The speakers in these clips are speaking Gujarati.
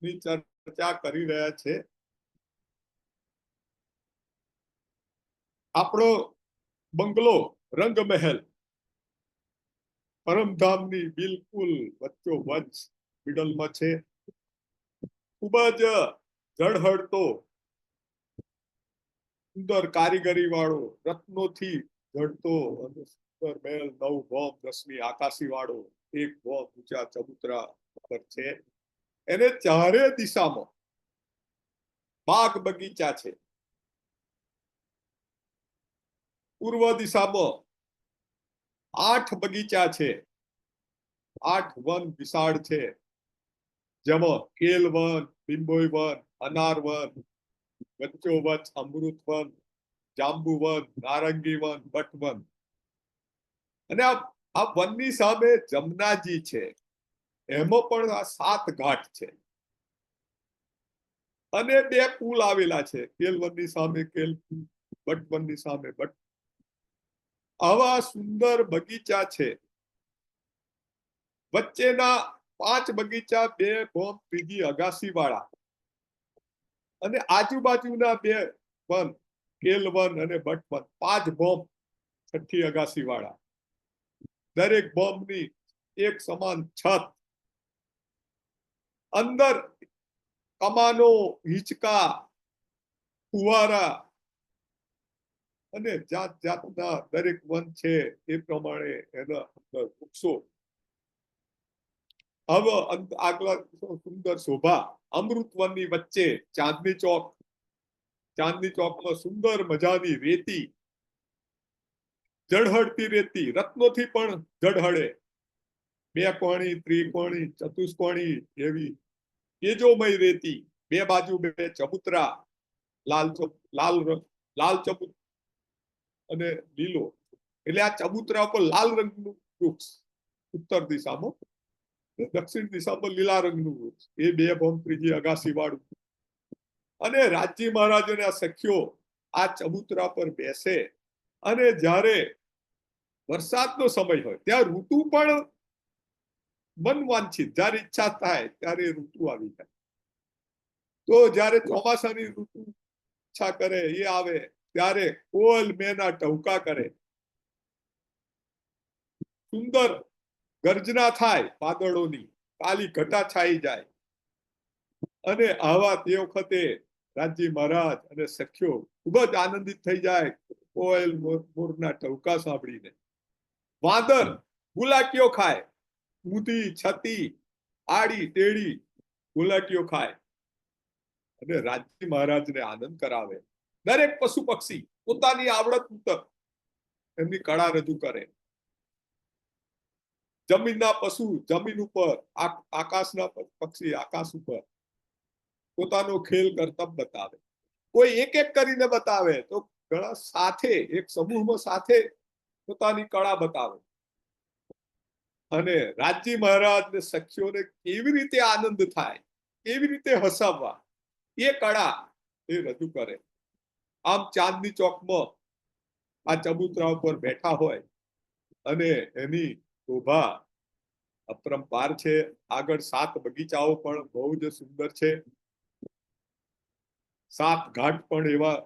ની ચર્ચા કરી રહ્યા છે. આપણો બંગલો રંગમહેલ પરમધામની બિલકુલ વચ્ચોવચ્ચ મિડલમાં છે. ખૂબ જ ઝળહળતો સુંદર કારીગરી વાળો રત્નોથી જડતો અને સુંદર મહેલ 9 બોમ્બ 10મી આકાશી વાળો 1 બોમ્બ ઊંચા ચબૂતરા પર છે. એને ચારે દિશામાં બાગ બગીચા છે. પૂર્વ દિશામાં 8 બગીચા છે. 8 વન વિશાળ છે, જેમાં કેલ વન, બિંબોય વન, અનાર વન, વચ્ચોવચ્ચ અમૃત વન, જાંબુ વન, નારંગી વન, બટ વન. અને આ વનની સામે જમનાજી છે. એમાં પણ આ 7 ઘાટ છે અને 2 પુલ આવેલા છે. કેલ વનની સામે કેલ પુલ, બટ વનની સામે બટ. આવા સુંદર બગીચા છે. વચ્ચેના 5 બગીચા 2 બોમ્બ ત્રીજી અગાસી વાળા અને આજુબાજુના 2 વન, કેલ વન અને બટ વન, 5 બોમ્બ છઠ્ઠી અગાસી વાળા. દરેક બોમ્બની એક સમાન છત. અંદર કમાનો, હિંચકા, ફુવારા અને જાત જાતના દરેક વન છે એ પ્રમાણે એના અંદર વૃક્ષો. હવે આગલા સુંદર શોભા અમૃત વનની વચ્ચે ચાંદની ચોક. ચાંદની ચોકમાં સુંદર મજાની રેતી, જળહળતી રેતી, રત્નોથી પણ જળહળે. 2 કોણી, ત્રિકોણી, ચતુષ્કોણી એવી તેજોમય રેતી. 2 બાજુ 2 ચબૂતરા, લાલ ચબૂત અને લીલો. એટલે આ ચબૂતરા ઉપર લાલ રંગનું વૃક્ષ ઉત્તર દિશામાં, દક્ષિણ દિશામાં લીલા રંગનું વૃક્ષ. એ 2 બોમ્બ ત્રીજી અગાસી વાળું. અને રાજજી મહારાજ અને આ સખીઓ આ ચબૂતરા પર બેસે અને જ્યારે વરસાદનો સમય હોય ત્યાં ઋતુ પણ મનવાંછિત, જ્યારે ઈચ્છા થાય ત્યારે ઋતુ આવી જાય. તો જ્યારે ચોમાસાની ઋતુ ઈચ્છા કરે એ આવે ત્યારે કોલ મેના ટહુકા કરે, સુંદર ગર્જના થાય વાદળોની, કાલી ઘટા છાઈ જાય. અને આવા તે વખતે રાજજી મહારાજ અને સખીઓ ખૂબ જ આનંદિત થઈ જાય કોયલ મોરના ટહુકા સાંભળીને. વાદળ ગુલાટીઓ ખાય, ઊંધી, છતી, આડી ટેડી ગુલાટીઓ ખાય અને રાજજી મહારાજને આનંદ કરાવે. દરેક પશુ પક્ષી પોતાની આવડત મુજબ એમની કળા રજૂ કરે. જમીનના પશુ જમીન ઉપર, આકાશના પક્ષી આકાશ ઉપર પોતાનો ખેલ કરતબ બતાવે. કોઈ એક એક કરીને બતાવે તો ઘણા સાથે એક સમૂહમાં સાથે પોતાની કળા બતાવે. અને રાજજી મહારાજ ને સખીઓને કેવી રીતે આનંદ થાય, કેવી રીતે હસાવવા, એ કળા એ રજૂ કરે. આમ ચાંદની ચોકમાં આ ચબૂતરા ઉપર બેઠા હોય અને એની શોભા અપરંપાર છે. આગળ 7 બગીચાઓ પણ બહુ જ સુંદર છે. 7 ઘાટ પણ એવા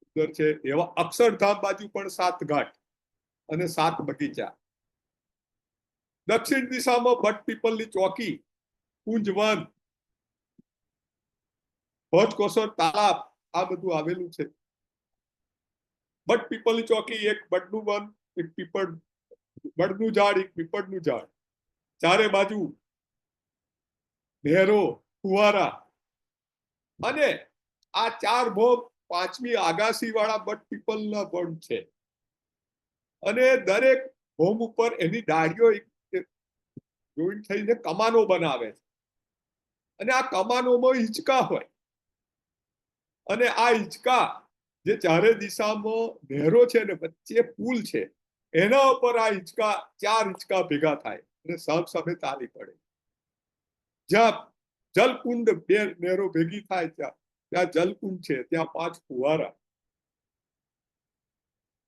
સુંદર છે. એવા અક્ષરધામ બાજુ પણ 7 ઘાટ અને 7 બગીચા. દક્ષિણ દિશામાં ભટ્ટ પીપલની ચોકી, કુંજ વન, ભોજકોસર તાલાબ, આ બધું આવેલું છે. ભટ્ટ પીપલની ચોકી એક બડનું વન, એક પીપળ બડનું ઝાડ, એક પીપળનું ઝાડ, ચારે બાજુ નહેરો, ફુવારા. અને આ 4 બોમ્બ 5મી આગાસી વાળા બટ પીપલના વન છે. અને દરેક બોમ્બ ઉપર એની ડાળીઓ જોઈન્ટ થઈને કમાનો બનાવે છે. અને આ કમાનોમાં હિંચકા હોય અને આ હિંચકા જે ચારે દિશામાં નહેરો છે ને વચ્ચે પુલ છે, એના ઉપર આ હિંચકા 4 હિંચકા ભેગા થાય અને સામ સામે તાલી પડે. જ્યાં જલકુંડ 2 નહેરો ભેગી થાય ત્યાં જલકુંડ છે, ત્યાં 5 ફુવારા.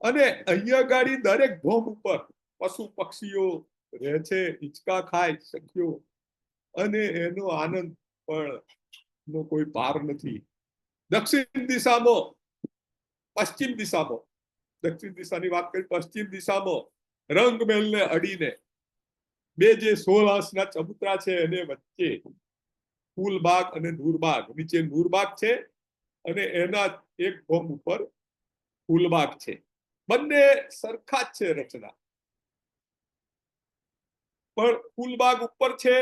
અને અહીંયા ગાડી દરેક ભોમ ઉપર પશુ પક્ષીઓ રહે છે, હિંચકા ખાય સખીઓ અને એનો આનંદ પણ નો કોઈ પાર નથી. દક્ષિણ દિશામાં, પશ્ચિમ દિશામાં, દક્ષિણ દિશાની વાત કરી, પશ્ચિમ દિશામાં રંગમહેલને અડીને બે જે 16 હાંસના ચબૂતરા છે એને વચ્ચે ફૂલબાગ અને નૂરબાગ, નીચે નૂરબાગ છે અને એના એક ભોમ ઉપર ફૂલબાગ છે. બંને સરખા જ છે રચના, પણ ફૂલબાગ ઉપર છે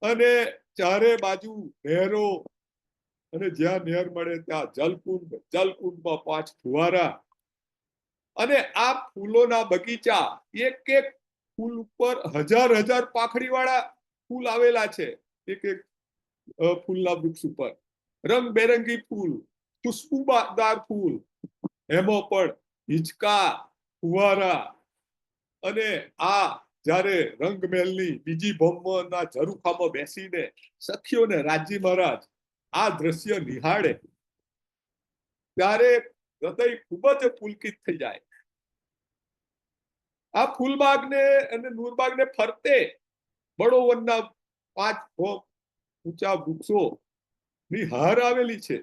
અને ચારે બાજુ નહેરો અને જ્યાં નહેર મળે ત્યાં જલકુંડ, જલકુંડમાં 5 ફુવારા અને આ ફૂલોના બગીચા, એક એક ફૂલ ઉપર હજાર પાંખડી વાળા ફૂલ આવેલા છે. એક એક ફૂલના વૃક્ષ ઉપર રંગબેરંગી ફૂલ, ખુશ્બુદાર ફૂલ, એમાં પણ હિંચકા, ફુવારા. અને આ જયારે રંગમહેલની બીજી ભોમના ઝરૂખામાં બેસીને સખીઓને રાજી મહારાજ આ દ્રશ્ય નિહાળે ત્યારે હૃદય ખૂબ જ પુલકિત થઈ જાય. આ ફૂલબાગને અને નૂરબાગને ફરતે બળોવનના 5 ભોમ ઊંચા વૃક્ષો ની હાર આવેલી છે.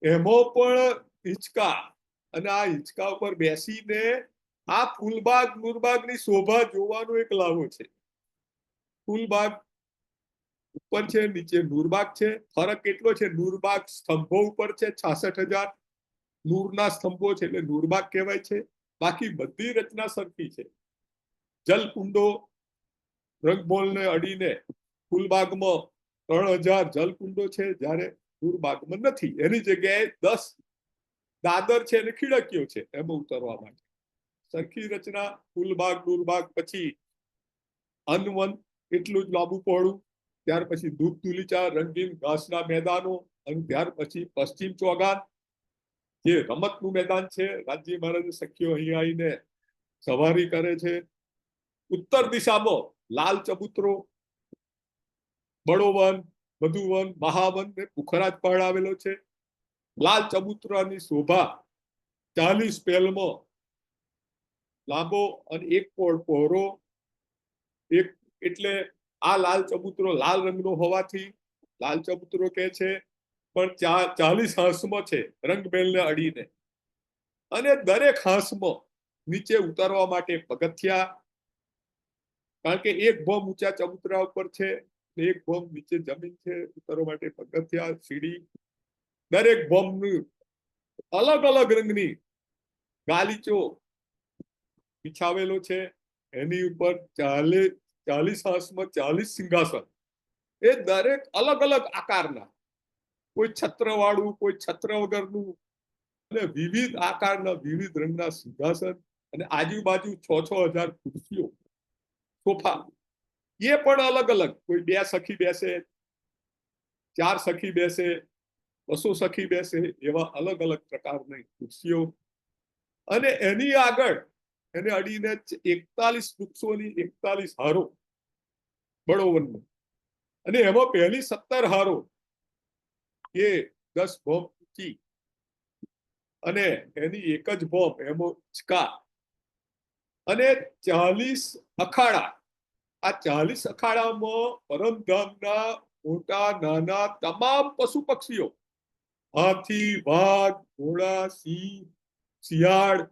એમાં પણ હિંચકા, અને આ હિંચકા ઉપર બેસીને આ ફૂલબાગ નૂરબાગની શોભા જોવાનો એક લાવો છે. ફૂલબાગ ઉપર છે, નીચે નૂરબાગ છે. ફરક એટલો છે, નૂરબાગ સ્તંભો ઉપર છે 66,000 નૂરના સ્તંભો છે એટલે નૂરબાગ કહેવાય છે. બાકી બધી રચના સરખી છે. જલકુંડો રંગમોલને અડીને ફૂલબાગમાં 3,000 જલકુંડો છે, જ્યારે નૂરબાગમાં નથી. એની જગ્યાએ 10 દાદર છે અને ખીડકીઓ છે એમાં ઉતરવા માટે. સરખી રચના. ફૂલબાગ નૂરબાગ પછી અનવન એટલું જ લાંબુ પહોળું, ત્યાર પછી ધૂપ ધુલીચા રંગીન ઘાસના મેદાનો, અને ત્યાર પછી પશ્ચિમ ચોગાન જે રમતનું મેદાન છે. રાજજી મહારાજ સખીઓ અહીં આવીને સવારી કરે છે. ઉત્તર દિશામાં લાલ ચબૂતરો, બળોવન, મધુવન, મહાવન ને પુખરાજ પહાડ આવેલો છે. લાલ ચબૂતરાની શોભા 40 પહેલમાં લાંબો અને 1 પોળ પહોળો. એક એટલે આ લાલ ચબૂતરો લાલ રંગનો હોવાથી લાલ ચબૂતરો કહે છે, પણ 40 હાંસમાં છે રંગમહેલને અડીને. અને દરેક હાંસમાં નીચે ઉતરવા માટે પગથિયા, કારણ કે એક ભોમ ઊંચા ચબૂતરા ઉપર છે, એક ભોમ નીચે જમીન છે, ઉતરવા માટે પગથિયા, સીડી. દરેક ભોમનું અલગ અલગ રંગની ગાલીચો બિછાવેલો છે. એની ઉપર 40 હાંસમાં 40 સિંહાસન, એ દરેક અલગ અલગ આકારના, કોઈ છત્ર વાળું, કોઈ છત્ર વગરનું, અને વિવિધ આકારના વિવિધ રંગના સિંહાસન, અને આજુબાજુ 6,000 ખુરશીઓ, સોફા. એ પણ અલગ અલગ, કોઈ 2 સખી બેસે, 4 સખી બેસે, 200 સખી બેસે, એવા અલગ અલગ પ્રકારની ખુરશીઓ. અને એની આગળ એને અડીને 41 વૃક્ષોની 41 હારો બળોવનમાં, અને એમાં પહેલી 17 હારો એ 10 ભોમ ઊંચી, અને એની એક જ ભોમ એમાં હિંચકા, અને 40 અખાડા. આ 40 અખાડામાં પરમધામના મોટા નાના તમામ પશુ પક્ષીઓ, હાથી, વાઘ, ઘોડા, સિંહ, શિયાળ,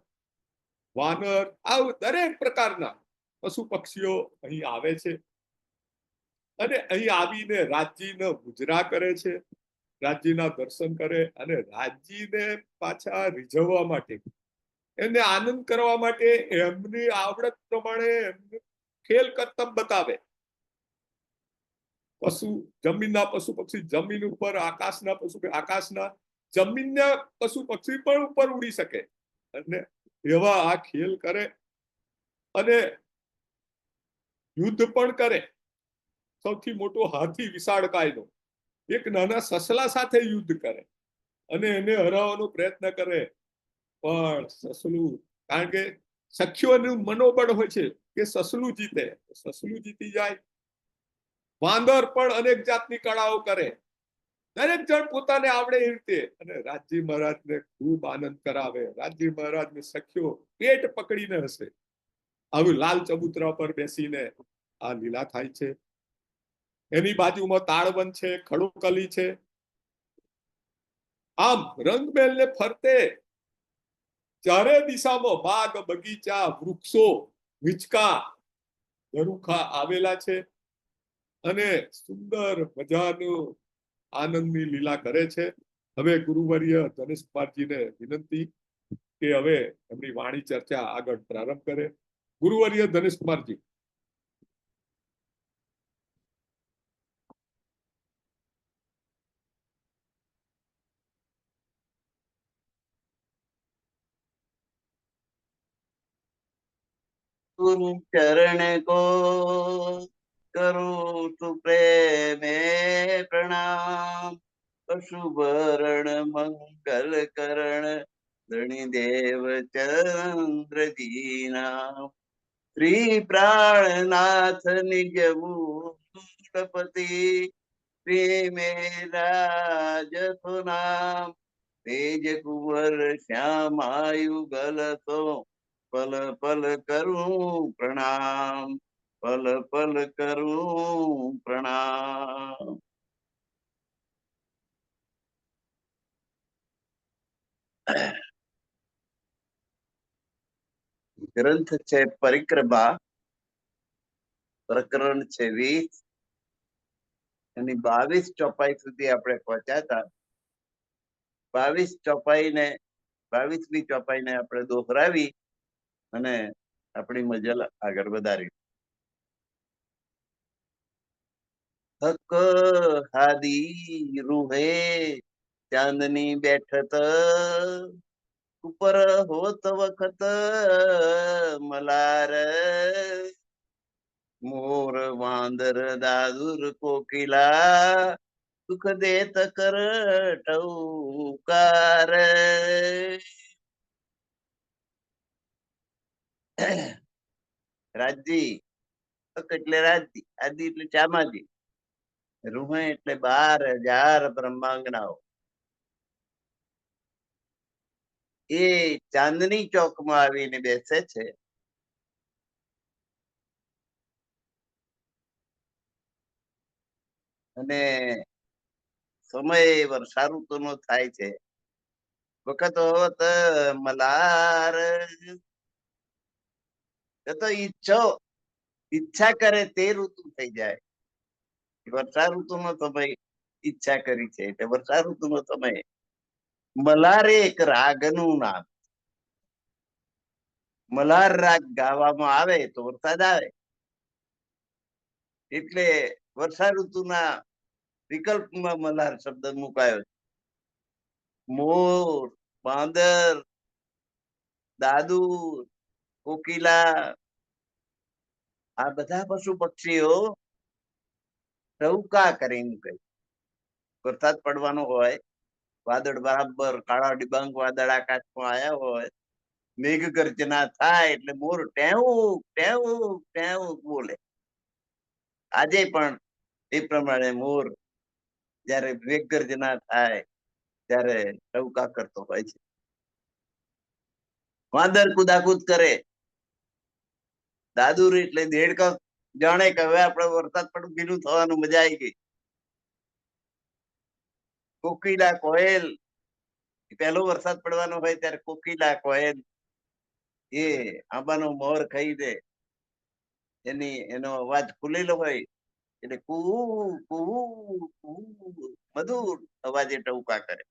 વાનર, આ દરેક પ્રકારના પશુ પક્ષીઓ અહીં આવે છે. અને અહીં આવીને રાજજીને મુજરા કરે છે, રાજજીના દર્શન કરે, અને રાજજીને પાછા રીઝવવા માટે, એમને આનંદ કરવા માટે એમની આવડત પ્રમાણે એમને ખેલ કરતબ બતાવે. જમીનના પશુ પક્ષી જમીન ઉપર, આકાશના પશુ આકાશના, જમીનના પશુ પક્ષી પણ ઉપર ઉડી શકે, અને એવા આ ખેલ કરે. અને યુદ્ધ પણ કરે. સૌથી મોટો હાથી વિશાળકાયનો એક નાના સસલા સાથે યુદ્ધ કરે અને એને હરાવવાનો પ્રયત્ન કરે, પણ સસલું, કારણ કે સખીઓનું મનોબળ હોય છે કે સસલું જીતે, સસલું જીતી જાય. વાંદર પણ અનેક જાતની કળાઓ કરે, દરેક જણ પોતાને આવડે એ રીતે, અને રાજજી મહારાજને ખૂબ આનંદ કરાવે. રાજજી મહારાજને સખીઓ પેટ પકડીને હશે. આવું લાલ ચબૂતરા પર બેસીને આ લીલા થાય છે. એની બાજુમાં તાળવન છે, ખડોકલી છે. આમ રંગમહેલ ને ફરતે ચારે દિશામાં બાગ, બગીચા, વૃક્ષો, હિંચકા, ઝરૂખા આવેલા છે અને સુંદર મજાનું આનંદની લીલા કરે છે. હવે ગુરુવર્ય ધનેશકુમારજીને વિનંતી કે હવે એમની વાણી ચર્ચા આગળ પ્રારંભ કરે. ગુરુવર્ય ધનેશકુમારજી. तुम चरण को करूं तु प्रेमे प्रणाम, पशुभरण मंगल करण धनी देव चंद्र दीना, श्री प्राणनाथ निज मूलपति, श्री मेरा जसो नाम, तेज कुंवर श्यामायुगल सो, पल पल करूं प्रणाम, पल पल करूं प्रणाम. ગ્રંથ છે પરિક્રમા, પ્રકરણ છે 20 અને 22 ચોપાઈ સુધી આપણે પહોંચ્યા હતા. 22મી ચોપાઈને આપણે દોહરાવી અને આપણી મજલ આગળ વધારી. હક હાદી રૂહે ચાંદની બેઠત, ઉપર હોત વખત મલાર, મોર વાંદર દાદુર કોકિલા, સુખ દેત કર ટૌકાર. રાજજી, હક એટલે રાજજી, આદિ એટલે ચામાજી, રૂહે એટલે 12,000 બ્રહ્માંગનાઓ. એ ચાંદની ચોકમાં આવીને બેસે છે. અને સમય વર્ષા ઋતુનો થાય છે. વખત હોત મલાર, તો ઈચ્છા કરે તે ઋતુ થઈ જાય. વર્ષા ઋતુનો સમય ઈચ્છા કરી છે એટલે વર્ષા ઋતુનો સમય. મલારે એક રાગનું નામ. મલાર રાગ ગાવામાં આવે તો વરસાદ આવે. એટલે વર્ષા ઋતુના વિકલ્પમાં મલાર શબ્દ મુકાયો છે. મોર, બાંદર, દાદુર, કોકિલા, આ બધા પશુ પક્ષીઓ ટહુકા કરીને કહે. વરસાદ પડવાનો હોય, વાદળ બરાબર કાળા ડિબાંગ વાદળ આકાશમાં આવ્યા હોય, મેઘ ગર્જના થાય એટલે મોર ટેવું ટેવું ટેવું બોલે. આજે પણ એ પ્રમાણે મોર જયારે મેઘ ગર્જના થાય ત્યારે ટહુકા કરતો હોય છે. વાંદર કુદાકુદ કરે. દાદુર એટલે દેડકા જાણે કે હવે આપણે વરસાદ પડું ગીલું થવાનું, મજા આવી ગઈ. કોકિલા કોયલ, પહેલો વરસાદ પડવાનો હોય ત્યારે કોકિલા કોયલ એ આંબાનો મોર ખાઈ દે, એનો અવાજ ખુલેલો હોય એટલે કુહુ કુહુ કુહુ મધુર અવાજે ટહુકા કરે.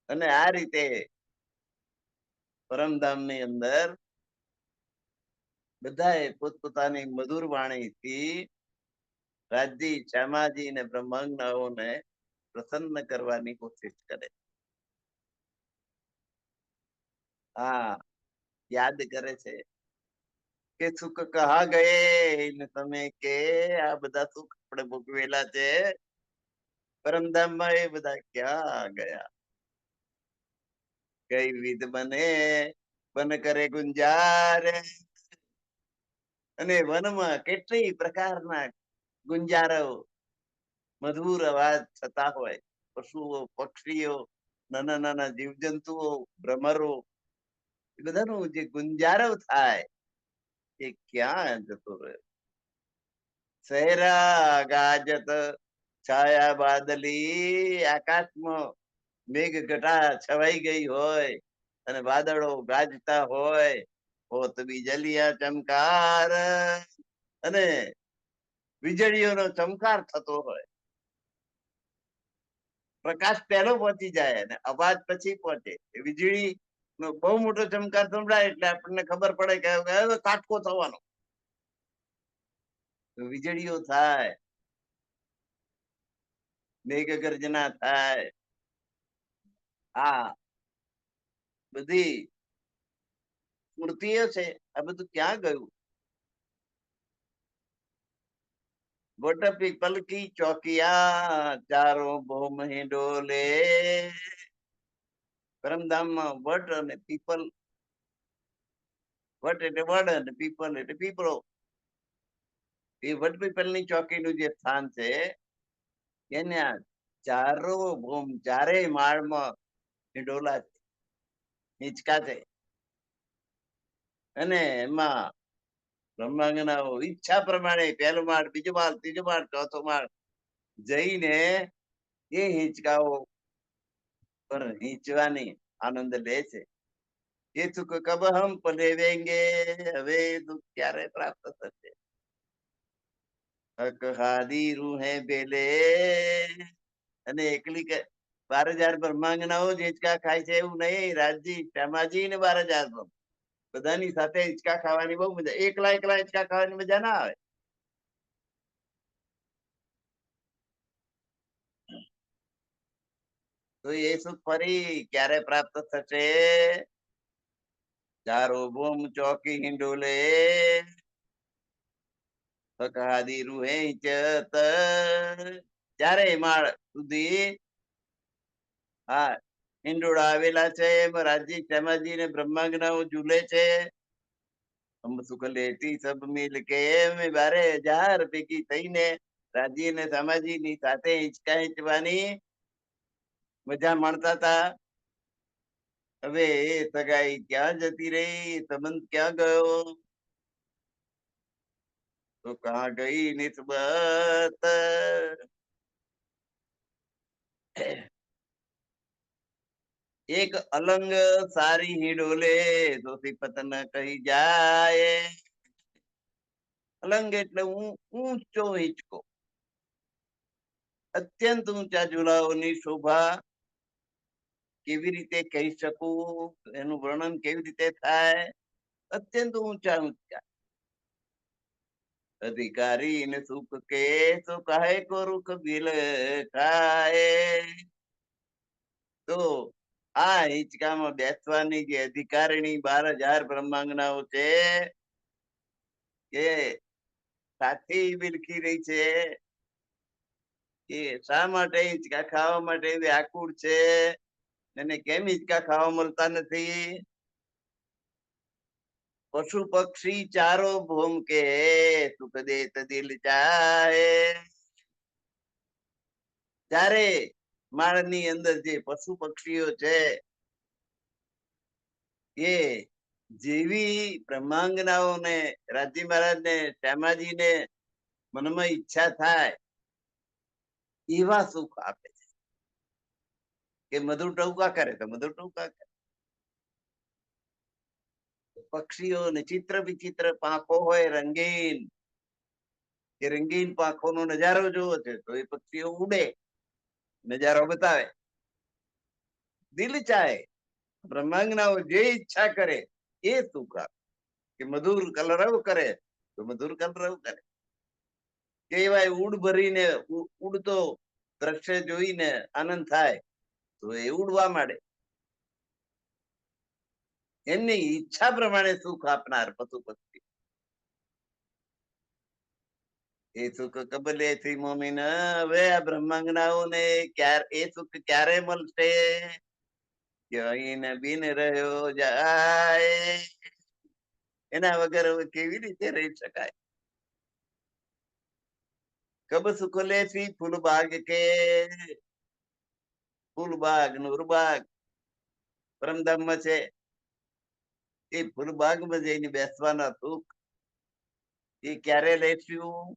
અને આ રીતે પરમધામની અંદર બધાએ પોતપોતાની મધુર વાણીથી રાજજી, શ્યામાજી ને બ્રહ્માંગનાઓને પ્રસન્ન કરવાની કોશિશ કરે. હા, યાદ કરે છે કે સુખ કહા ગયે ને તમે કે આ બધા સુખ આપણે ભોગવેલા છે પરમધામમાં, એ બધા ક્યાં ગયા? કઈ વિધ બને બન કરે ગુંજાર, અને વનમાં કેટલી પ્રકારના ગુંજારો મધુર અવાજ થતા હોય. પશુઓ, પક્ષીઓ, નાના નાના જીવજંતુઓ, ભ્રમરો, એ બધાનું જે ગુંજારો થાય એ ક્યાં જતો રહ્યો? સહેરા ગાજત છાયા બાદલી, આકાશમાં મેઘ ઘટા છવાઈ ગઈ હોય અને વાદળો ગાજતા હોય, હોત બીજલિયા ચમકાર, અને વીજળીઓનો ચમકાર થતો હોય. પ્રકાશ પહેલો પહોંચી જાય અને અવાજ પછી પહોંચે. વીજળી નો બહુ મોટો ચમકાર સંભળાય એટલે આપણને ખબર પડે કે હવે કાટકો થવાનો. વીજળીઓ થાય, મેઘ ગર્જના થાય. આ બધી સ્મૃતિઓ છે. આ બધું ક્યાં ગયું? વટ પીપલ કી ચોકિયા ચારો ભૌમ ડોલે. પરમધામમાં વટ અને પીપલ, વટ એટલે વડ અને પીપલ એટલે પીપળો. એ વટ પીપલ ની ચોકીનું જે સ્થાન છે એને ચારો ભૌમ, ચારેય માળમાં હિંડોલા છે, હિંચકા છે. અને એમાં બ્રહ્માંગનાઓ ઈચ્છા પ્રમાણે પહેલો માળ, બીજો માળ, ત્રીજો માળ, ચોથો માળ જઈને એ હિંચકાઓ પર હિંચવાની આનંદ લે છે. એ સુખ કબ હમ પલેવેંગે, હવે દુઃખ ક્યારે પ્રાપ્ત થશે? હક હાદી રૂહે બેલે. અને એકલી 12,000 બ્રહ્માંગનાઓ જ હિંચકા ખાય છે એવું નહીં. રાજજી, શ્યામાજી ને 12,000 બધાની સાથે હિંચકા ખાવાની બહુ મજા. એકલા એકલા હિંચકા ખાવાની મજા ના આવે. તો એ સુખ ફરી ક્યારે પ્રાપ્ત થશે? ચારો ભૌમ ચોકી હિંડોલે, હકહાદી રૂહે હિંચત. ચારેય માળ સુધી હા હિંડોળા આવેલા છે. એમાં રાજજી, શ્યામાજી ને બ્રહ્માંગનાઓ ઝૂલે છે. હમ સુખ લેતી સબ મિલ કે, 12,000 ભેગી થઈને રાજજી અને શ્યામાજી ની સાથે હિંચકા હિંચવાની મજા માણતા હતા. હવે એ સગાઈ ક્યાં જતી રહી? સંબંધ ક્યાં ગયો? તો કહા ગઈ નિસ્બત? એક અલંગ સારી હિંડોલે, તો સિફત ન કહી જાય. અલંગ એટલે ઊંચો હિંચકો, અત્યંત ઊંચા ઝુલાઓની શોભા કેવી રીતે કહી શકું? એનું વર્ણન કેવી રીતે થાય? અત્યંત ઊંચા ઊંચા. અધિકારી ને સુખ કે, તો કાહે કો રૂખ બિલ ખાય. તો આ હિંચકામાં બેસવાની જે અધિકારીણી 12,000 બ્રહ્માંગનાઓ છે એ સાથી બિલખી રહી છે. એ શા માટે હિંચકા ખાવા માટે વ્યાકુળ છે? એને કેમ હિંચકા ખાવા મળતા નથી? પશુ પક્ષી ચારો ભૌમ કે, સુખ દેત દિલ ચાહે. ચારે માળની અંદર જે પશુ પક્ષીઓ છે એ જેવી બ્રહ્માંગનાઓને, રાજજી મહારાજ ને, શ્યામાજી ને મનમાં ઈચ્છા થાય એવા સુખ આપે છે. કે મધુર ટૌકા કરે તો મધુર ટૌકા કરે. પક્ષીઓ ને ચિત્ર વિચિત્ર પાંખો હોય, રંગીન. કે રંગીન પાંખો નો નજારો જોવો છે તો એ પક્ષીઓ ઉડે, નજારો બતાવે. દિલ ચાહે, બ્રહ્માંગનાઓ જે ઈચ્છા કરે એ સુખ આપે. કે મધુર કલરવ કરે તો મધુર કલરવ કરે. કેવાય ઉડ ભરીને ઉડતો દ્રશ્ય જોઈને આનંદ થાય તો એ ઉડવા માંડે. એમની ઈચ્છા પ્રમાણે સુખ આપનાર પશુ પક્ષી. એ સુખ કબલે થી મોમીન. હવે આ બ્રહ્માંગનાઓને એ સુખ ક્યારે મળશે? કે અહીં બિન રહ્યો જાય. એના વગર હવે કેવી રીતે રહી શકાય? કબ સુખ લેથી ફૂલ બાગ કે, ફૂલબાગ નુરબાગ પરમધામમાં છે. એ ફૂલબાગમાં જઈને બેસવાના સુખ એ ક્યારે લેશું?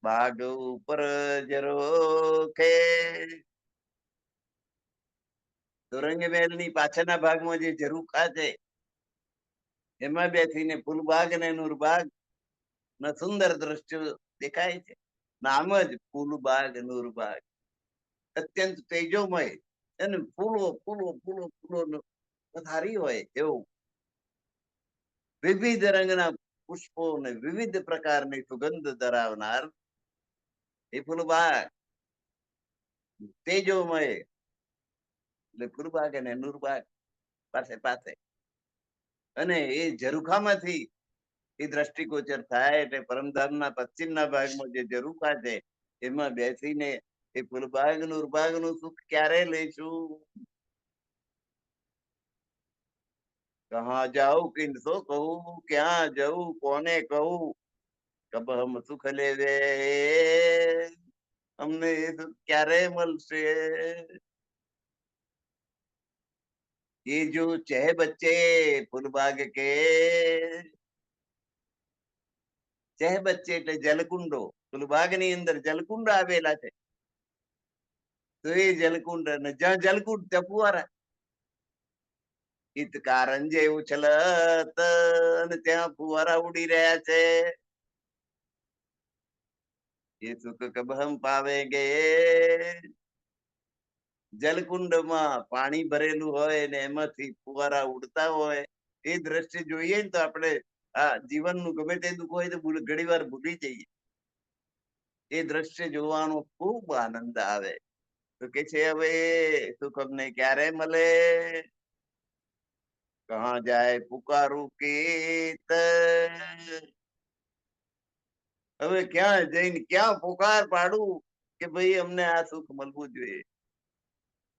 બાગ ઉપર જરો કે રંગમહેલ ની પાછળના ભાગમાં જે ઝરૂખા છે એમાં બેસીને ફૂલબાગ અને નૂરબાગ ના સુંદર દ્રશ્યો દેખાય છે. નામ જ ફૂલબાગ નૂરબાગ, અત્યંત તેજોમય અને ફૂલો ફૂલો ફૂલો ફૂલો પથારી હોય એવું વિવિધ રંગના પુષ્પો ને વિવિધ પ્રકારની સુગંધ ધરાવનાર એ ફૂલબાગ તેજોમય, એટલે ફૂલબાગ અને નૂરબાગ પાસે પાસે, અને એ ઝરૂખામાંથી એ દ્રષ્ટિગોચર થાય એટલે પરમધામના પશ્ચિમના ભાગમાં જે ઝરૂખા છે એમાં બેસીને એ ફૂલબાગ નૂરબાગ નું સુખ ક્યારે લઈશું? કહા જાઉં કિનસો કહું, ક્યાં જવું કોને કહું, કબ હમ સુખ લેવે અમને એ સુખ ક્યારે મળશે? ये जो चह बच्चे फूलबाग के, ચહ બચ્ચે એટલે જલકુંડો, ફૂલબાગ ની અંદર જલકુંડ આવેલા છે. તો એ જલકુંડ અને જ્યાં જલકુંડ ત્યાં ફુવારા, હિત કારંજે ઉછલત અને ત્યાં ફુવારા ઉડી રહ્યા છે. એ સુખ કબ હમ પાવેંગે? જલકુંડમાં પાણી ભરેલું હોય ને એમાંથી ફુવારા ઉડતા હોય એ દ્રશ્ય જોઈએ ને તો આપણે આ જીવનનું ગમે તે દુઃખ હોય તો ઘણી વાર ભૂલી જઈએ. એ દ્રશ્ય જોવાનો ખૂબ આનંદ આવે. તો કે છે હવે સુખ અમને ક્યારે મળે? કહા જાય પુકારું કીત, હવે ક્યાં જઈને ક્યાં પુકાર પાડું કે ભાઈ અમને આ સુખ મળવું જોઈએ?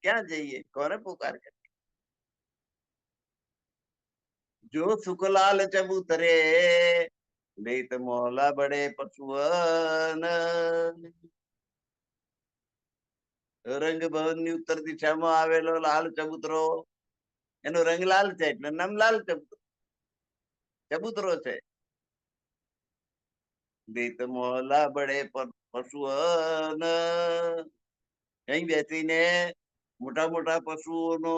ક્યાં જઈએ, કોને પુકાર કરે? જો સુખલાલ ચબૂતરે લેત મોહલા બડે પશુઅન, રંગ ભવન ની ઉત્તર દિશામાં આવેલો લાલ ચબૂતરો, એનો રંગ લાલ છે એટલે નામ લાલ ચબૂતરો છે. લેત મોહલા બડે પશુઅન, અહીં બેસીને મોટા મોટા પશુઓનો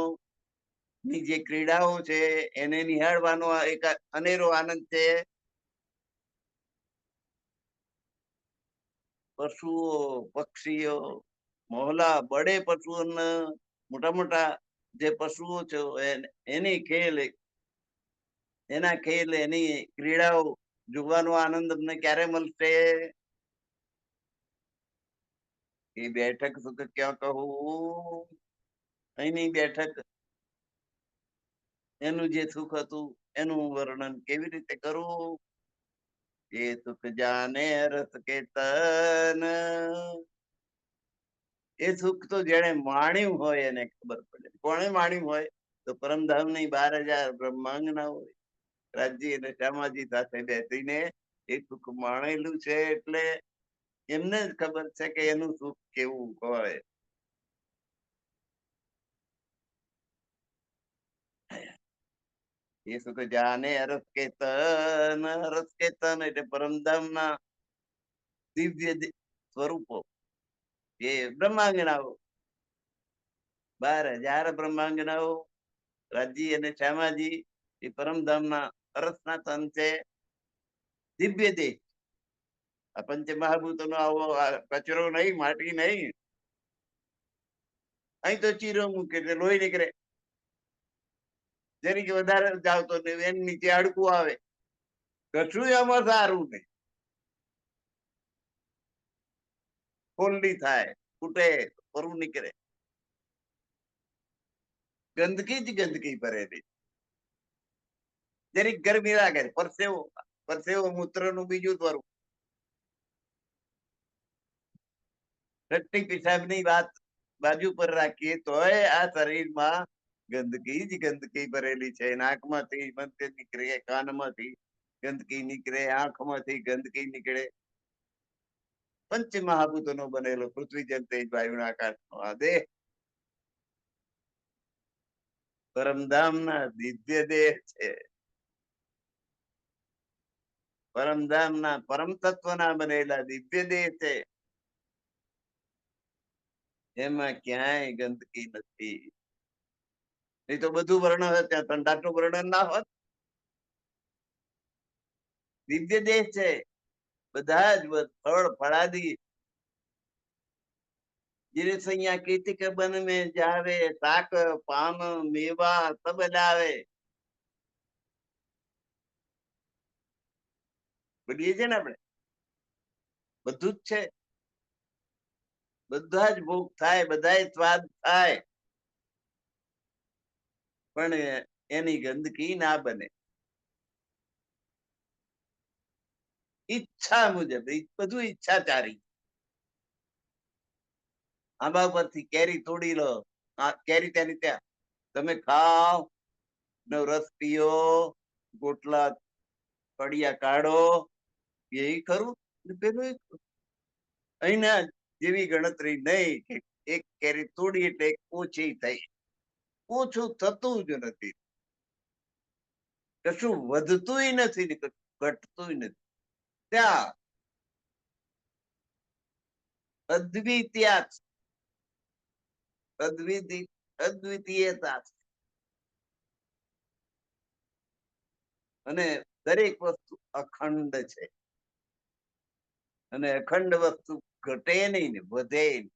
ની જે ક્રીડાઓ છે એને નિહાળવાનો એક અનેરો આનંદ છે. પશુઓ પક્ષીઓ મોહલા બડે પશુઓ, મોટા મોટા જે પશુઓ છે એની ખેલ, એના ખેલ એની ક્રીડાઓ જોવાનો આનંદ અમને ક્યારે મળશે? એ બેઠક સુખ ક્યાં કહું, અહીંની બેઠક એનું જે સુખ હતું એનું વર્ણન કેવી રીતે કરું? એ સુખ જાને રસ કે તન, એ સુખ તો જેને માણ્યું હોય એને ખબર પડે. કોણે માણ્યું હોય? તો પરમધામ ની 12,000 બ્રહ્માંગના હોય રાજ્ય અને શ્યામાજી સાથે બેસીને એ સુખ માણેલું છે એટલે એમને જ ખબર છે કે એનું સુખ કેવું હોય. એ સુખ જાને અરસ કેતન, અરસ કેતન એટલે પરમધામના દિવ્ય સ્વરૂપો, એ બ્રહ્માંગનાઓ 12,000 બ્રહ્માંગનાઓ રાજી અને શ્યામાજી એ પરમધામના અરસના તન છે. દિવ્ય દેહ, આ પંચ મહાભૂતો નો આવો કચરો નહીં, માટી નહીં. અહીં તો ચીરો મૂકે એટલે લોહી નીકળે, જેની વધારે જાવ તો એની નીચે હાડકું આવે, કશું એમાં સારું નહીં. ફોલ્લી થાય, ફૂટે, પરવું નીકળે, ગંદકી જ ગંદકી ભરેલી. જરીક ગરમી લાગે પરસેવો, પરસેવો મૂત્ર નું બીજું સ્વરૂપ. ટટ્ટી પેશાબની વાત બાજુ પર રાખીએ તોય આ શરીરમાં ગંદકી જ ગંદકી ભરેલી છે. નાકમાંથી મધ્ય નીકળે, કાનમાંથી ગંદકી નીકળે, આંખમાંથી ગંદકી નીકળે. પંચ મહાભૂતો નો બનેલો પૃથ્વી જલ તેજ વાયુ આકાશ નો આ દેહ પરમધામ ના દિવ્ય દેહ છે. પરમધામના પરમ તત્વના બનેલા દિવ્ય દેહ છે, એમાં ક્યાંય ગંદકી નથી. નહીં તો બધું વર્ણન હોત, ત્યાં સંડાસનું વર્ણન ના હોત. દિવ્ય દેહ છે, બધા જ ફળ ફળાદી जिरसैया कीर्ति के बन में जावे, शाक पान मेवा सब लावे. બોલીએ છે ને આપણે, બધું જ છે, બધા જ ભોગ થાય, બધા સ્વાદ થાય, પણ એની ગંદકી ના બને. ઈચ્છા મુજબ બધું ઈચ્છાચારી. આંબા પરથી કેરી તોડી લો, કેરી ત્યાંની ત્યાં તમે ખાઓ, નો રસ પીઓ, ગોટલા કડિયા કાઢો, એ ખરું ને પેલું અહીંના જેવી ગણતરી નહીં કે એક કેરી તોડી એટલે એક ઓછી થઈ. ઓછું થતું જ નથી, કશું વધતું નથી ને ઘટતું નથી. ત્યાં અદ્વિતીય અદ્વિતીયતા છે. અને દરેક વસ્તુ અખંડ છે, અને અખંડ વસ્તુ ઘટે નહીં ને વધે નહીં.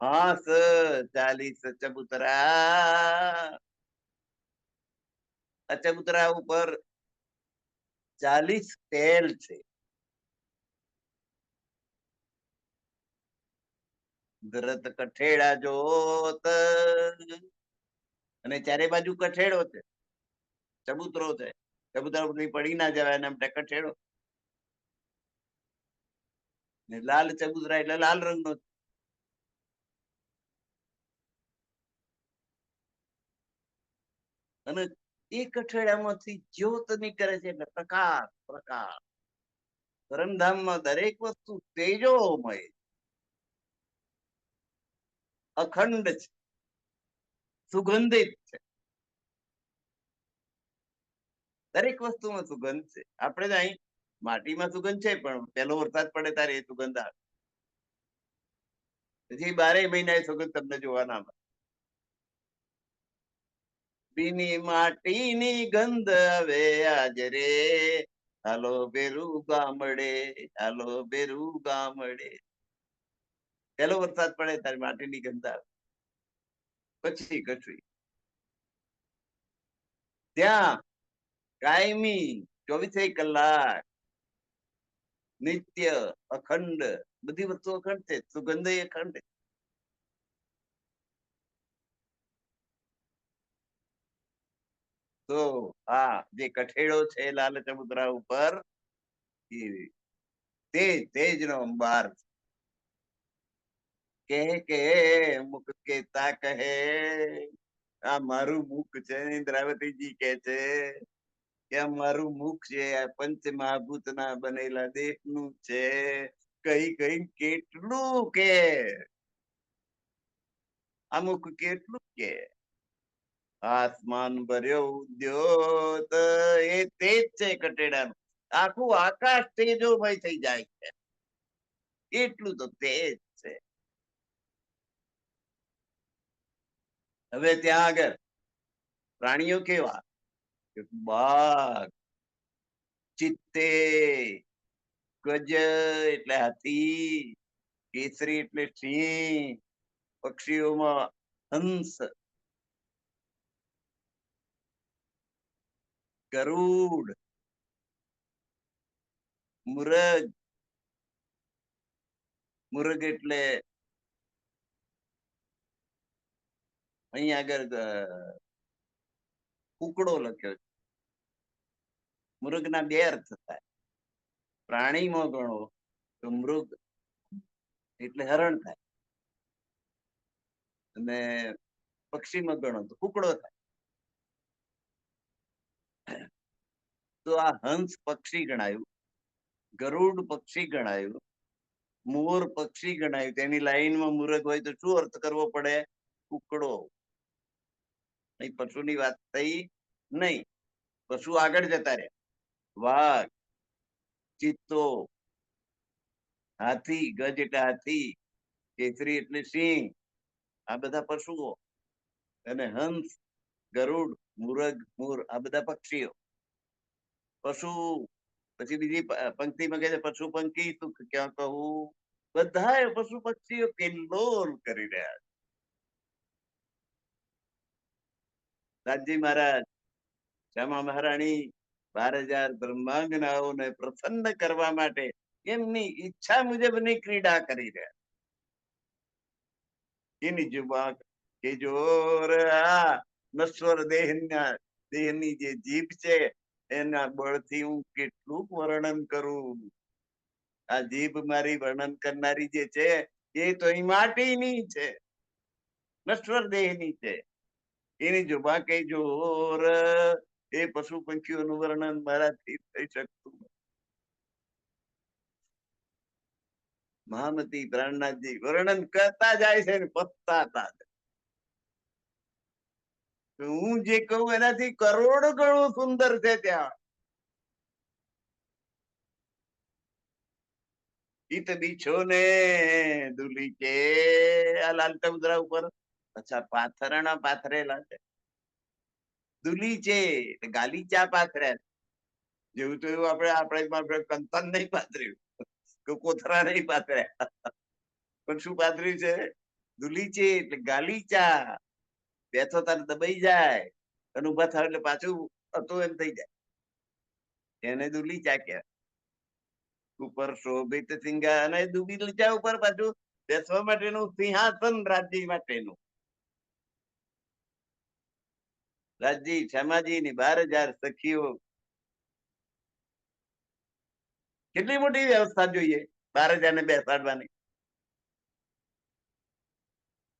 હાસ 40 ચબૂતરા, આ ચબૂતરા ઉપર 40 તેલ છે. ધરત કઠેડા જોત, અને ચારે બાજુ કઠેડો છે, ચબૂતરો છે. ચબૂતરા ઉપર પડી ના જવાય એના માટે કઠેડો. ને લાલ ચબૂતરા એટલે લાલ રંગનો. અને એ કઠેડામાંથી જ્યોત નીકળે છે, એટલે પ્રકાશ પ્રકાશ. પરમધામમાં દરેક વસ્તુ તેજોમય, અખંડ છે, સુગંધિત છે. દરેક વસ્તુમાં સુગંધ છે. આપણે તો અહીં માટીમાં સુગંધ છે, પણ પહેલો વરસાદ પડે ત્યારે એ સુગંધ આવે. પછી 12 મહિના એ સુગંધ તમને જોવા ના મળે. ભીની માટીની ગંધ આવે આજ રે, હાલો બેરું ગામડે, હાલો બેરું ગામડે. પહેલો વરસાદ પડે ત્યારે માટીની ગંધ આવે, પછી કશું. ત્યાં કાયમી 24 કલાક નિત્ય અખંડ, બધી વસ્તુ અખંડ છે, સુગંધ અખંડ. તો આ જે કઠેડો છે લાલ ચબૂતરા ઉપર, તેજ તેજ નો અંબાર. કે મુખ કેતા કહે, આ મારું મુખ છે. ઇન્દ્રાવતીજી કે છે કે આ મારું મુખ છે, આ પંચ મહાભૂત ના બનેલા દેહ નું છે. કઈ કઈ કેટલું કે આ મુખ કેટલું કે, આસમાન ભર્યો ઉદ્યોત, એ તેજ છે કટેડાનું. આખું આકાશ તેજોમય થઈ જાય છે, એટલું તો તેજ છે. હવે ત્યાં આગળ પ્રાણીઓ કેવા, બાઘ, ચિત્તે, ગજ એટલે હાથી, કેસરી એટલે સિંહ, પક્ષીઓમાં હંસ, ગરુડ, મુરગ. મુરગ એટલે અહીંયા આગળ કુકડો લખ્યો છે. મૃગના 2 અર્થ થાય. પ્રાણીમાં ગણો તો મૃગ એટલે હરણ થાય, અને પક્ષીમાં ગણો તો કુકડો થાય. તો આ હંસ પક્ષી ગણાયું, ગરુડ પક્ષી ગણાયું, મોર પક્ષી ગણાયું. તેની લાઈનમાં મુરગ હોય તો શું અર્થ કરવો પડે? કુકડો. અહીં પશુની વાત થઈ નહીં. પશુ આગળ જતા રહ્યા. વાઘ, ચિત્તો, હાથી, ગજ એટલે હાથી, કેસરી એટલે સિંહ, આ બધા પશુઓ. અને હંસ, ગરુડ, મુરગ, મોર આ બધા પક્ષીઓ. પશુ પછી બીજી પંક્તિમાં કહે છે પશુ પંખી સુખ ક્યાં કહું. બધા પશુ પક્ષીઓ કિલ્લોલ કરી રહ્યા છે. રાજજી મહારાજ, શ્યામા મહારાણી 12,000 બ્રહ્માંગનાઓને પ્રસન્ન કરવા માટે એમની ઈચ્છા મુજબની ક્રીડા કરી રહ્યા. એની જુબા કે જોર આ નશ્વર દેહની જે જીભ છે એના બળથી હું કેટલું વર્ણન કરું. આ જીભ મારી વર્ણન કરનારી જે છે એ તો અહીં માટીની છે, નશ્વર દેહની છે. એની જુબા કે જોર એ પશુ પંખીઓનું વર્ણન મારાથી થઈ શકતું. મહામતી પ્રાણનાથજી વર્ણન કરતા જાય છે ને પતાતા. હું જે કહું એનાથી કરોડ ગણું સુંદર છે. ત્યાં ઈત બીછો ને દુલી કે આ લાલ ચબુતરા ઉપર અચ્છા પાથરણા પાથરેલા છે. દુલી છે એટલે ગાલીચા પાથર્યા. જેવું તો એવું આપણે કંતન નહીં પાથર્યું કે કોથરા નહીં પાથર્યા, પણ શું પાથર્યું છે? દુલી છે એટલે ગાલીચા. બેઠો તારે દબાઈ જાય અને ઉભા થાય એટલે પાછું હતું એમ થઈ જાય. એને દુલીચા કહેવાય. ઉપર શોભિત સિંગા અને દુલીચા ઉપર પાછું બેસવા માટેનું સિંહાસન રાજ્ય માટેનું. રાજજી શ્યામાજી ની 12,000 સખીઓ. કેટલી મોટી વ્યવસ્થા જોઈએ 12,000 ને બેસાડવાની.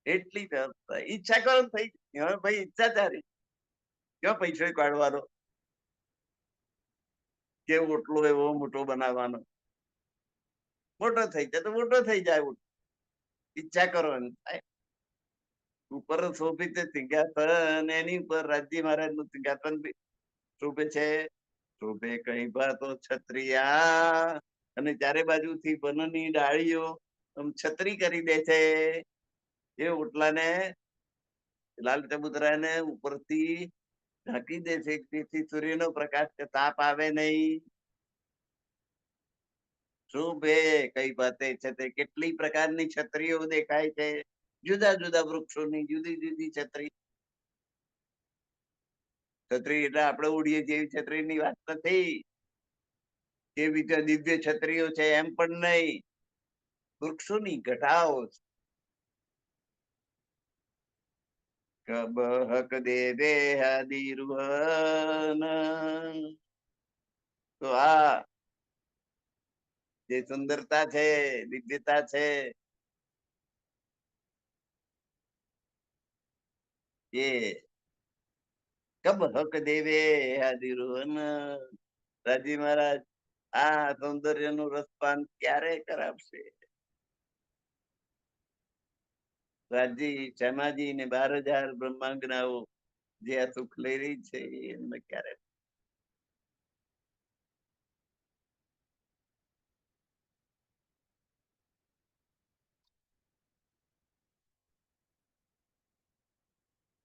એટલી વ્યવસ્થા. ઈચ્છા કરો થઈ હવે ભાઈ ઈચ્છાચારી ક્યાં પૈસો કાઢવાનો કે ઓટલો એવો મોટો બનાવવાનો. મોટો થઈ જાય તો મોટો થઈ જાય. ઈચ્છા કરો એમ થાય. ઉપર શોભિત સિંહાસન એની ઉપર રાજ્ય મહારાજ નું સિંહાસન શોભે છે. શોભે કઈ ભાતો છત્રિયા અને ચારે બાજુથી વનની ડાળીઓ છત્રી કરી દે છે. એ ઓટલાને લાલ ચબુતરાને ઉપરથી ઢાંકી દે છે તેથી સૂર્યનો પ્રકાશ કે તાપ આવે નહીં. શોભે કઈ ભાતે છે તે કેટલી પ્રકારની છત્રીઓ દેખાય છે. જુદા જુદા વૃક્ષોની જુદી જુદી છત્રી. છત્રી એટલે આપણે ઉડીએ જેવી છત્રીની વાત નથી. કેવી દિવ્ય છત્રીઓ છે એમ પણ નહીં. વૃક્ષોની ઘટાઓ કબ હક દેવે હદિરુવન. તો આ જે સુંદરતા છે, દિવ્યતા છે એ કબ હક દેવે હદિરુવન. રાજી મહારાજ આ સૌંદર્યનું રસપાન ક્યારે કરાવશે? રાજજી શ્યામાજી ને 12,000 બ્રહ્માંગનાઓ જે આ સુખ લઈ રહી છે એમને ક્યારે?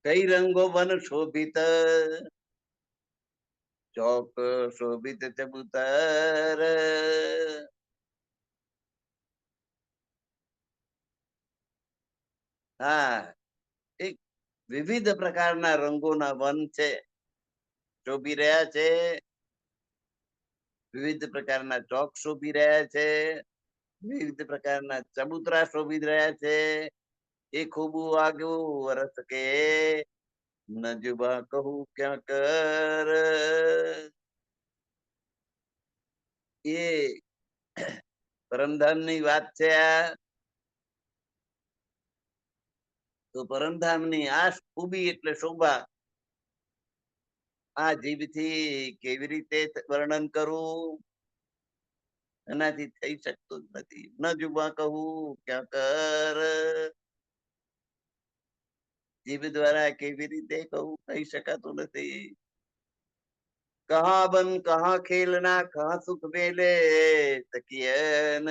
કઈ રંગો વન શોભિત, ચોક શોભિત ચબુતર. હા, એક વિવિધ પ્રકારના રંગોના વન છે, શોભી રહ્યા છે. વિવિધ પ્રકારના ચોક શોભી રહ્યા છે. વિવિધ પ્રકારના ચબુતરા શોભી રહ્યા છે. એ ખૂબ આગવું વરસ કે નજુબા કહું ક્યાં કર. એ પરમધામ ની વાત છે. આ તો પરમધામ ની આ ખૂબી એટલે શોભા આ જીભથી કેવી રીતે વર્ણન કરું? એનાથી થઈ શકતું જ નથી. ન જુબા કહું ક્યાં કર, જીભ દ્વારા કેવી રીતે કહું કહી શકાતું નથી. કહા બન કહા ખેલના કહા સુખ મેલે તકિયન.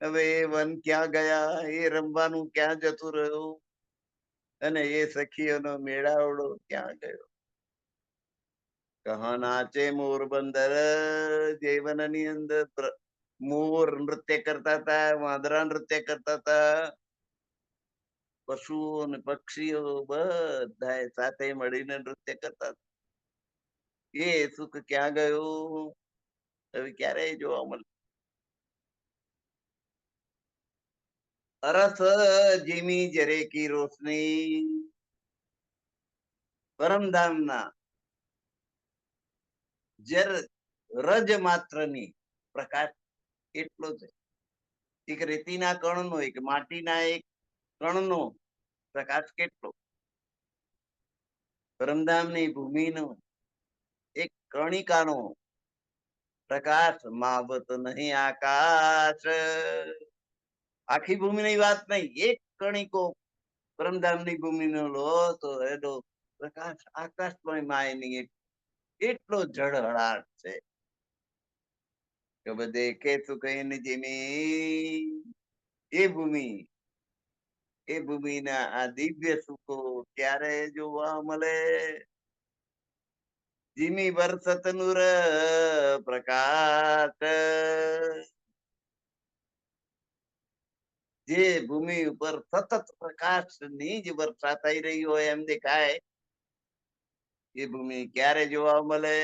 હવે એ વન ક્યાં ગયા, એ રમવાનું ક્યાં જતું રહ્યું, અને એ સખીઓનો મેળાવડો ક્યાં ગયો. કહા નાચે મોર બંદર, જીવનની અંદર મોર નૃત્ય કરતા હતા, વાંદરા નૃત્ય કરતા હતા, પશુઓ અને પક્ષીઓ બધા સાથે મળીને નૃત્ય કરતા હતા. એ સુખ ક્યાં ગયું, હવે ક્યારેય જોવા મળે. અરસ જીમી જરે કી રોશની, પરમધામના જર રજ માત્રની પ્રકાશ એટલો છે. એક રેતીના કણનો, એક માટીના એક કણનો પ્રકાશ કેટલો, પરમધામની ભૂમિનો એક કણિકાનો પ્રકાશ માવત નહીં આકાશ. આખી ભૂમિની વાત નહીં, એક કણિકો પરમધામની ભૂમિનો લો તો એનો પ્રકાશ આકાશમાં માય નહીં એટલો ઝળહળાટ છે. કે બધે કે સુકઈને જીમી એ ભૂમિના આ દિવ્ય સુખો ક્યારે જોવા મળે. જીમી વરસત નુર પ્રકાશ, જે ભૂમિ ઉપર સતત પ્રકાશની જ વર્ષા થઈ રહી હોય એમ દેખાય, એ ભૂમિ ક્યારે જોવા મળે.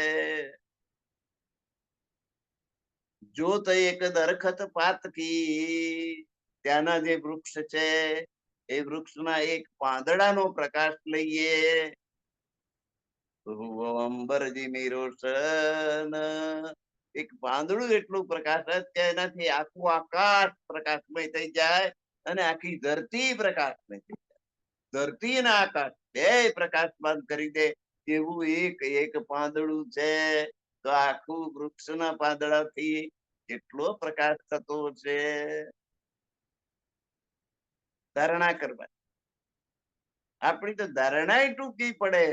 જો તો એક દરખત પાતકી, ત્યાંના જે વૃક્ષ છે એ વૃક્ષના એક પાંદડાનો પ્રકાશ લઈએ, અંબર જીમી રોશન, એક પાંદડું એટલું પ્રકાશ કે એનાથી આખું આકાશ પ્રકાશમય થઈ જાય, અને આખી ધરતી પ્રકાશમય થઈ જાય. ધરતી અને આકાશ બે પ્રકાશમાન કરી દે એવું એક એક પાંદડું છે. તો આખું વૃક્ષના પાંદડાથી કેટલો પ્રકાશ થતો છે. ધારણા કરવા, આપણી તો ધારણા ટૂંકી પડે.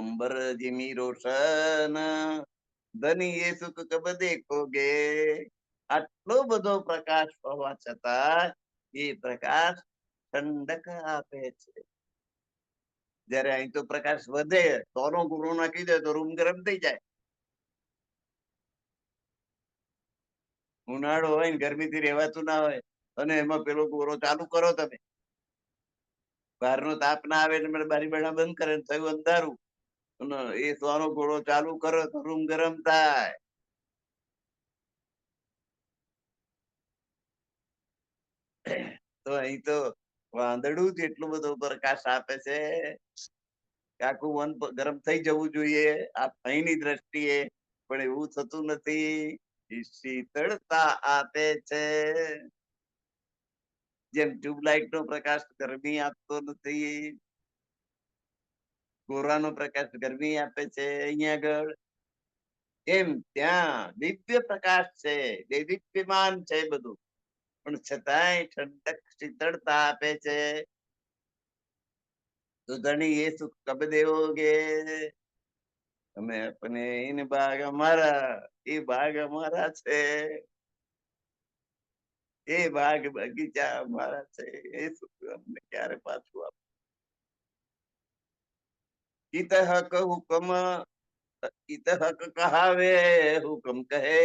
અંબર જીમી રોશન, ધની એ સુખ કબ દેખોગે. આટલો બધો પ્રકાશ હોવા છતાં એ પ્રકાશ ઠંડક આપે છે. જયારે અહીં તો પ્રકાશ વધે, સોનો ગુરુ નાખી દે તો રૂમ ગરમ થઈ જાય. ઉનાળો હોય ને ગરમીથી રહેવાતું ના હોય, અને એમાં પેલો ગોરો ચાલુ કરો તમે, બહારનો તાપ ના આવે એટલે બારી બેડા બંધ કરે, થયું અંધારું, એ સોનો ઘોડો ચાલુ કરો તો રૂમ ગરમ થાય. તો અહીં તો વાંદળું જ એટલો બધો પ્રકાશ આપે છે કે આખું વન ગરમ થઈ જવું જોઈએ આ અહીંની દ્રષ્ટિએ, પણ એવું થતું નથી. શીતળતા આપે છે, જેમ ટ્યુબલાઇટ નો પ્રકાશ ગરમી આપતો નથી, કોરાનો પ્રકાશ ગરમી આપે છે અહીંયા આગળ, એમ ત્યાં દિવ્ય પ્રકાશ છે, દિવ્યમાન છે બધું, પણ છતાંય ઠંડક શીતળતા આપે છે. તો ધણી એ સુખ કબ દેવોગે, અમે अपने इन बाग અમારા, એ બાગ અમારા છે, એ બાગ બગીચા અમારા છે, એ સુખ અમને ક્યારે પાછું આપ. ઇતઃ હુકમ, ઇતઃ કહાવે હુકમ કહે.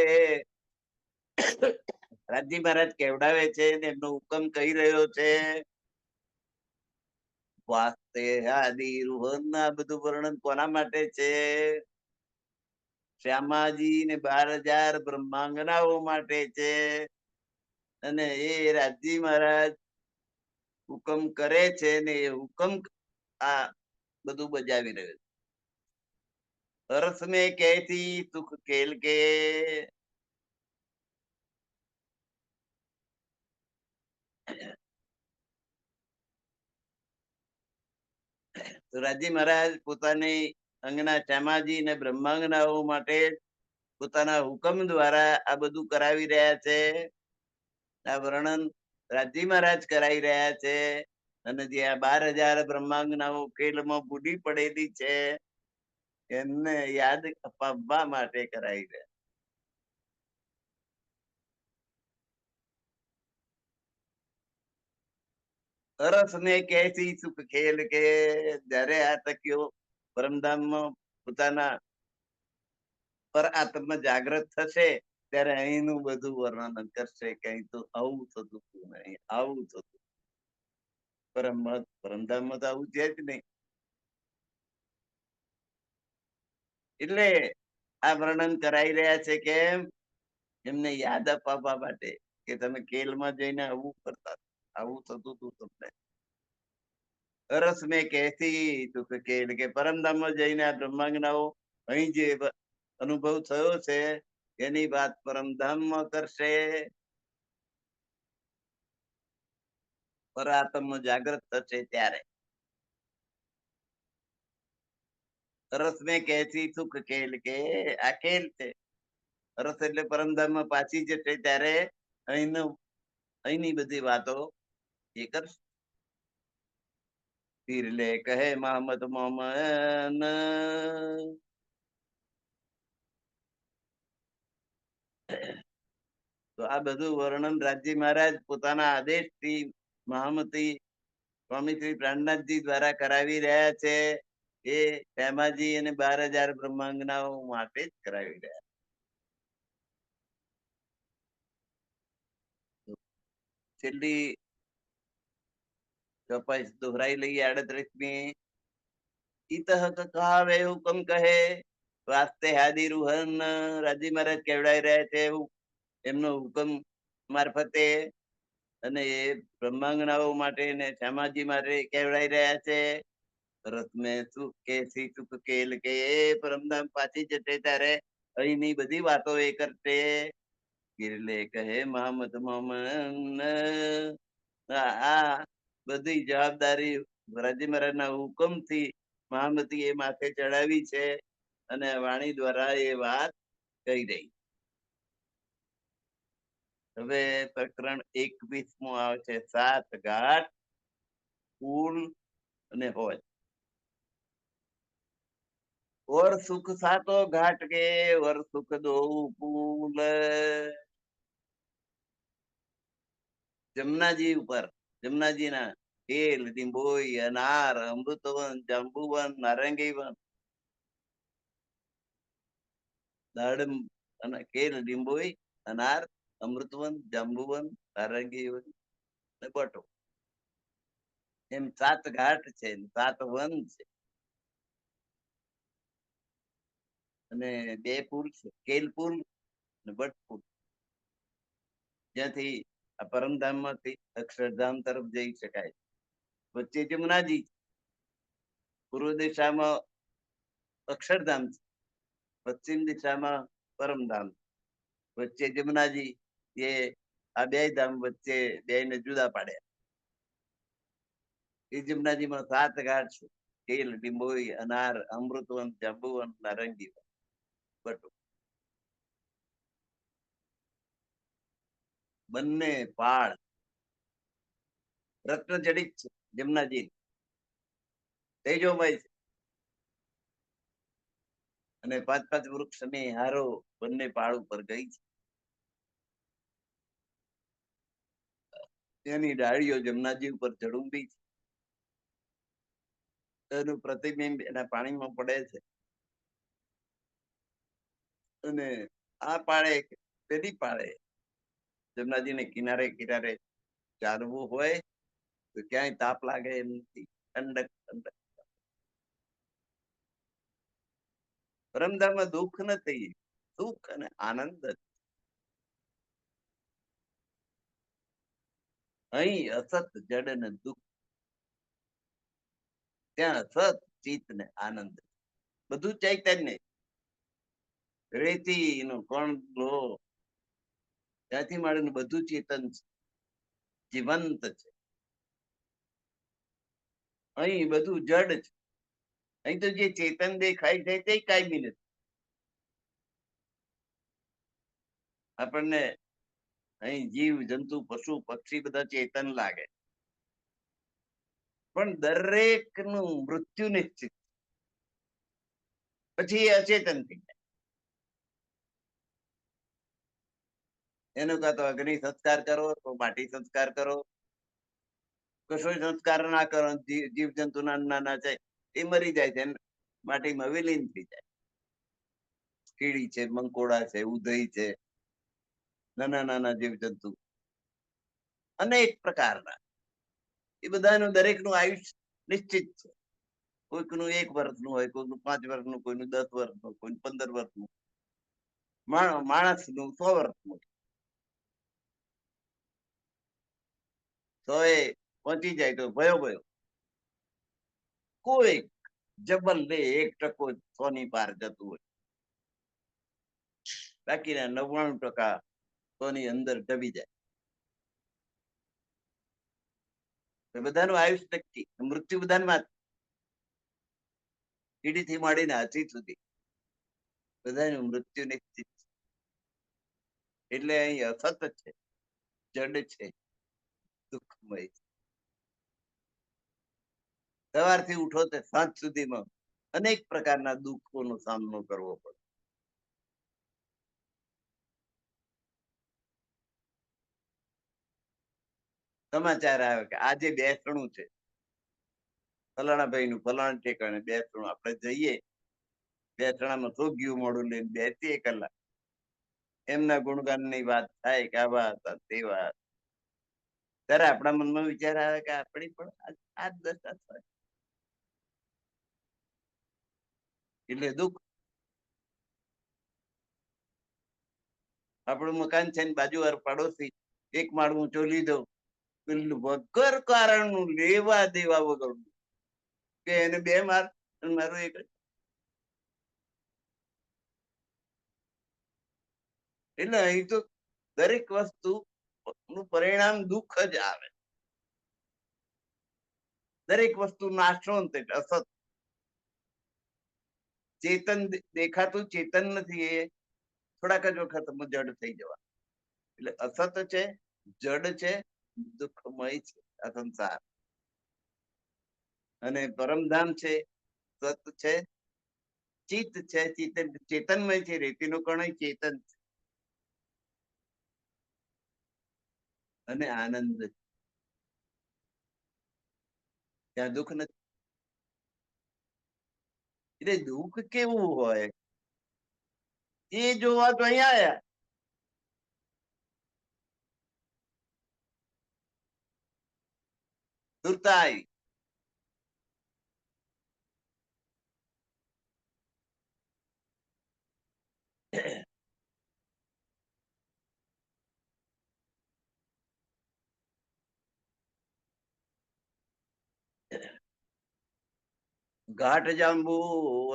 રાજજી મહારાજ કેવડાવે છે ને એમનો હુકમ કહી રહ્યો છે. વાસ્તે આદિ રૂહન, આ બધું વર્ણન કોના માટે છે? શ્યામાજી ને 12,000 બ્રહ્માંગનાઓ માટે છે. અને એ રાજજી મહારાજ હુકમ કરે છે ને એ હુકમ આ બધું બજાવી રહ્યો છે. રસ મેં કહેતી સુખ ખેલ કે, રાજી મહારાજ પોતાની અંગના શ્યામાજી ને બ્રહ્માંગનાઓ માટે પોતાના હુકમ દ્વારા આ બધું કરાવી રહ્યા છે. આ વર્ણન રાજી મહારાજ કરાવી રહ્યા છે. અને જે આ 12,000 બ્રહ્માંગનાઓ ખેલમાં બુડી પડેલી છે એમને યાદ અપાવવા માટે કરાવી રહ્યા. અરસ ને કેસી સુખ ખેલ કે જયારે આ તકીઓ પરમધામમાં પોતાના પર આત્મ જાગૃત થશે ત્યારે અહીંનું બધું વર્ણન કરશે કે અહીં તો આવું થતું હતું નહીં, આવું થતું. પરમધામમાં તો આવું છે જ નહીં. એટલે આ વર્ણન કરાવી રહ્યા છે કે એમને યાદ અપાવવા માટે કે તમે કેલમાં જઈને આવું કરતા, આવું થતું હતું તમને. રસ મેં કહેતી તું કે પરમધામમાં જઈને આ બ્રહ્માંગનાઓ અહીં જે અનુભવ થયો છે એની વાત પરમધામમાં કરશે. પર આત્મ જાગૃત થશે ત્યારે. રસ મેં કહેતી સુખ ખેલ કે આ ખેલ છે. રસ એટલે પરમધામમાં પાછી જશે ત્યારે અહીંની બધી વાતો એ કરશે. પીર લે કહે મોહમ્મદ મોમન તો આ બધું વર્ણન રાજી મહારાજ પોતાના આદેશથી મહામતી સ્વામી શ્રી પ્રાણનાથજી દ્વારા કરાવી રહ્યા છે. એ શ્યામાજી અને 12,000 બ્રહ્માંગનાઓ માટે જ કરાવી રહ્યા. છેલ્લી કપાઈ દોહરાઈ લઈએ 38મી. ઈતઃ કહાવે હુકમ કહે વાસ્તે હાદી રૂહન. રાજી મહારાજ કેવડાવી રહ્યા છે એવું એમનો હુકમ મારફતે. અને એ બ્રહ્માંગનાઓ માટે ને શ્યામાજી માટે કેવડાવી રહ્યા છે. રસ મેં સુખ કે સી સુખ કેલ કે પરમધામ પાછી જશે ત્યારે અહીંની બધી વાતો એ કરશે. ગિરલે કહે મોહમ્મદ મોમન. આ બધી જવાબદારી રાજી મહારાજના હુકમથી મહામતી એ માથે ચડાવી છે અને વાણી દ્વારા એ વાત કહી રહી. હવે પ્રકરણ 21મું આવે છે. 7 ઘાટ, પુલ અને હોજ. ઓર સુખ સાતો ઘાટ કે ઓર સુખ દો પુલ. જમનાજી ઉપર જમનાજીના કેલ, ડિંબોઈ, અનાર, અમૃતવન, જાંબુવન, નારંગીવન, દાડમ અને કેલ, ડિંબોઈ, અનાર, અમૃતવન, જાંબુવન, નારંગીવન અને બટો. એમ 7 ઘાટ છે, 7 વન છે અને 2 પુલ છે, કેલ પુલ અને બટ પુલ, જ્યાંથી આ પરમધામ માંથી અક્ષરધામ તરફ જઈ શકાય. વચ્ચે જમનાજી, પૂર્વ દિશામાં અક્ષરધામ છે, પશ્ચિમ દિશામાં પરમધામ, વચ્ચે જમનાજી. એ આ 2 ધામ વચ્ચે 2 ને જુદા પાડ્યા. એ જમનાજીમાં 7 ઘાટ છે. કેલ, ડિંબોઈ, અનાર, અમૃતવન, જાંબુવન, નારંગીવન, બટુ. બંને પાળ રત્ન જડિત છે. જમનાજી તેજોમય છે અને 5 વૃક્ષની હારો બંને પાળ ઉપર ગઈ છે. એની ડાળીઓ જમનાજી ઉપર ઝડુંબી છે. એનું પ્રતિબિંબ એના પાણીમાં પડે છે. અને આ પાળે પેલી પાળે જમનાજીને કિનારે કિનારે ચાલવું હોય તો ક્યાંય તાપ લાગે એમ નથી. ઠંડક ઠંડક. પરમધામમાં દુઃખ નથી, સુખ અને આનંદ. અહીં અસત, જડ અને દુઃખ, ત્યાં અસત, ચિત્ત ને આનંદ. બધું ચૈતન્ય. રેતી નો કણ લો ત્યાંથી માંડીને બધું ચેતન છે, જીવંત છે. અહીં બધું જડ છે. અહીં તો જે ચેતન દેખાય છે તે કાયમી નથી. આપણને અહીં જીવ જંતુ પશુ પક્ષી બધા ચેતન લાગે, પણ દરેક નું મૃત્યુ નિશ્ચિત, પછી એ અચેતન થઈ જાય. એનો કાં તો અગ્નિ સંસ્કાર કરો, તો માટી સંસ્કાર કરો, કશો સંસ્કાર ના કરો, જીવ જંતુ નાના છે એ મરી જાય છે, માટીમાં વિલીન થઈ જાય. કીડી છે, મંકોડા છે, ઉધઈ છે, નાના નાના જીવ જંતુ અનેક પ્રકારના, એ બધાનું દરેકનું આયુષ્ય નિશ્ચિત છે. કોઈકનું 1 વર્ષનું હોય, કોઈનું 5 વર્ષનું, કોઈનું 10 વર્ષનું, કોઈનું 15 વર્ષનું, માણસનું 100 વર્ષનું. 100 પહોંચી જાય તો ભયો ભયો. કોઈ જબલ ને 1% 100 ની પાર જતું હોય, બાકીના 99% 100 ની અંદર દબી જાય. બધાનું આયુષ્ય નક્કી, મૃત્યુ બધામાં, કીડીથી માંડીને હાથી સુધી બધાનું મૃત્યુ નિશ્ચિત છે. એટલે અહીં અસત છે, જડ છે, દુઃખમય છે. સવારથી ઉઠો તે સાંજ સુધીમાં અનેક પ્રકારના દુઃખોનો સામનો કરવો પડે. સમાચાર આવે કે આજે બેસણું છે, ફલાણા ભાઈ નું ફલાણા ઠેકાણે બેસણું. આપણે જઈએ બેસણામાં સોગ્યું મોડું લઈને બેસીએ કલાક, એમના ગુણગાન ની વાત થાય કે આવા હતા તેવા, ત્યારે આપણા મનમાં વિચાર આવે કે આપણી પણ આ દશા થાય, એટલે દુઃખ. આપણું મકાન છે ને બાજુ પાડોશી 1 માળ ઊંચો લીધો, પેલું વગર કારણનું લેવા દેવા વગરનું કે એને 2 માળ મારું 1. એટલે અહીં તો દરેક વસ્તુ નું પરિણામ દુઃખ જ આવે. દરેક વસ્તુ નાશવંત એટલે અસત. ચેતન દેખાતું ચેતન નથી, એ થોડાક જ વખતમાં જડ થઈ જવા. એટલે અસત છે, જડ છે, દુઃખમય છે આ સંસાર. અને પરમધામ છે, સત છે, ચિત્ત છે, ચેતનમય છે. રેતીનો કણ ચેતન છે અને આનંદ છે, ત્યાં દુઃખ નથી. એટલે દુઃખ કેવું હોય એ જોવા તો અહીંયા આયા. સુરતાઈ ઘાટ જાંબુ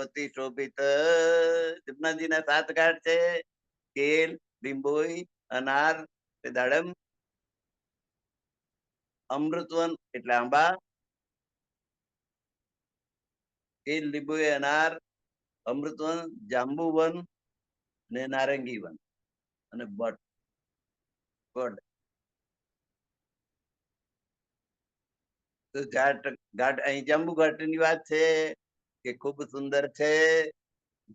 અતિ શોભિત. જમનાજીના 7 ઘાટ છે, કેલ, લીંબોઈ, અનાર, દાડમ, અમૃતવન એટલે આંબા, કેલ, લીંબોઈ, અનાર, અમૃતવન, જાંબુવન અને નારંગી વન અને બટ ગઢ. તો ઘાટ ઘાટ અહીં જાંબુ ઘાટ ની વાત છે કે ખૂબ સુંદર છે.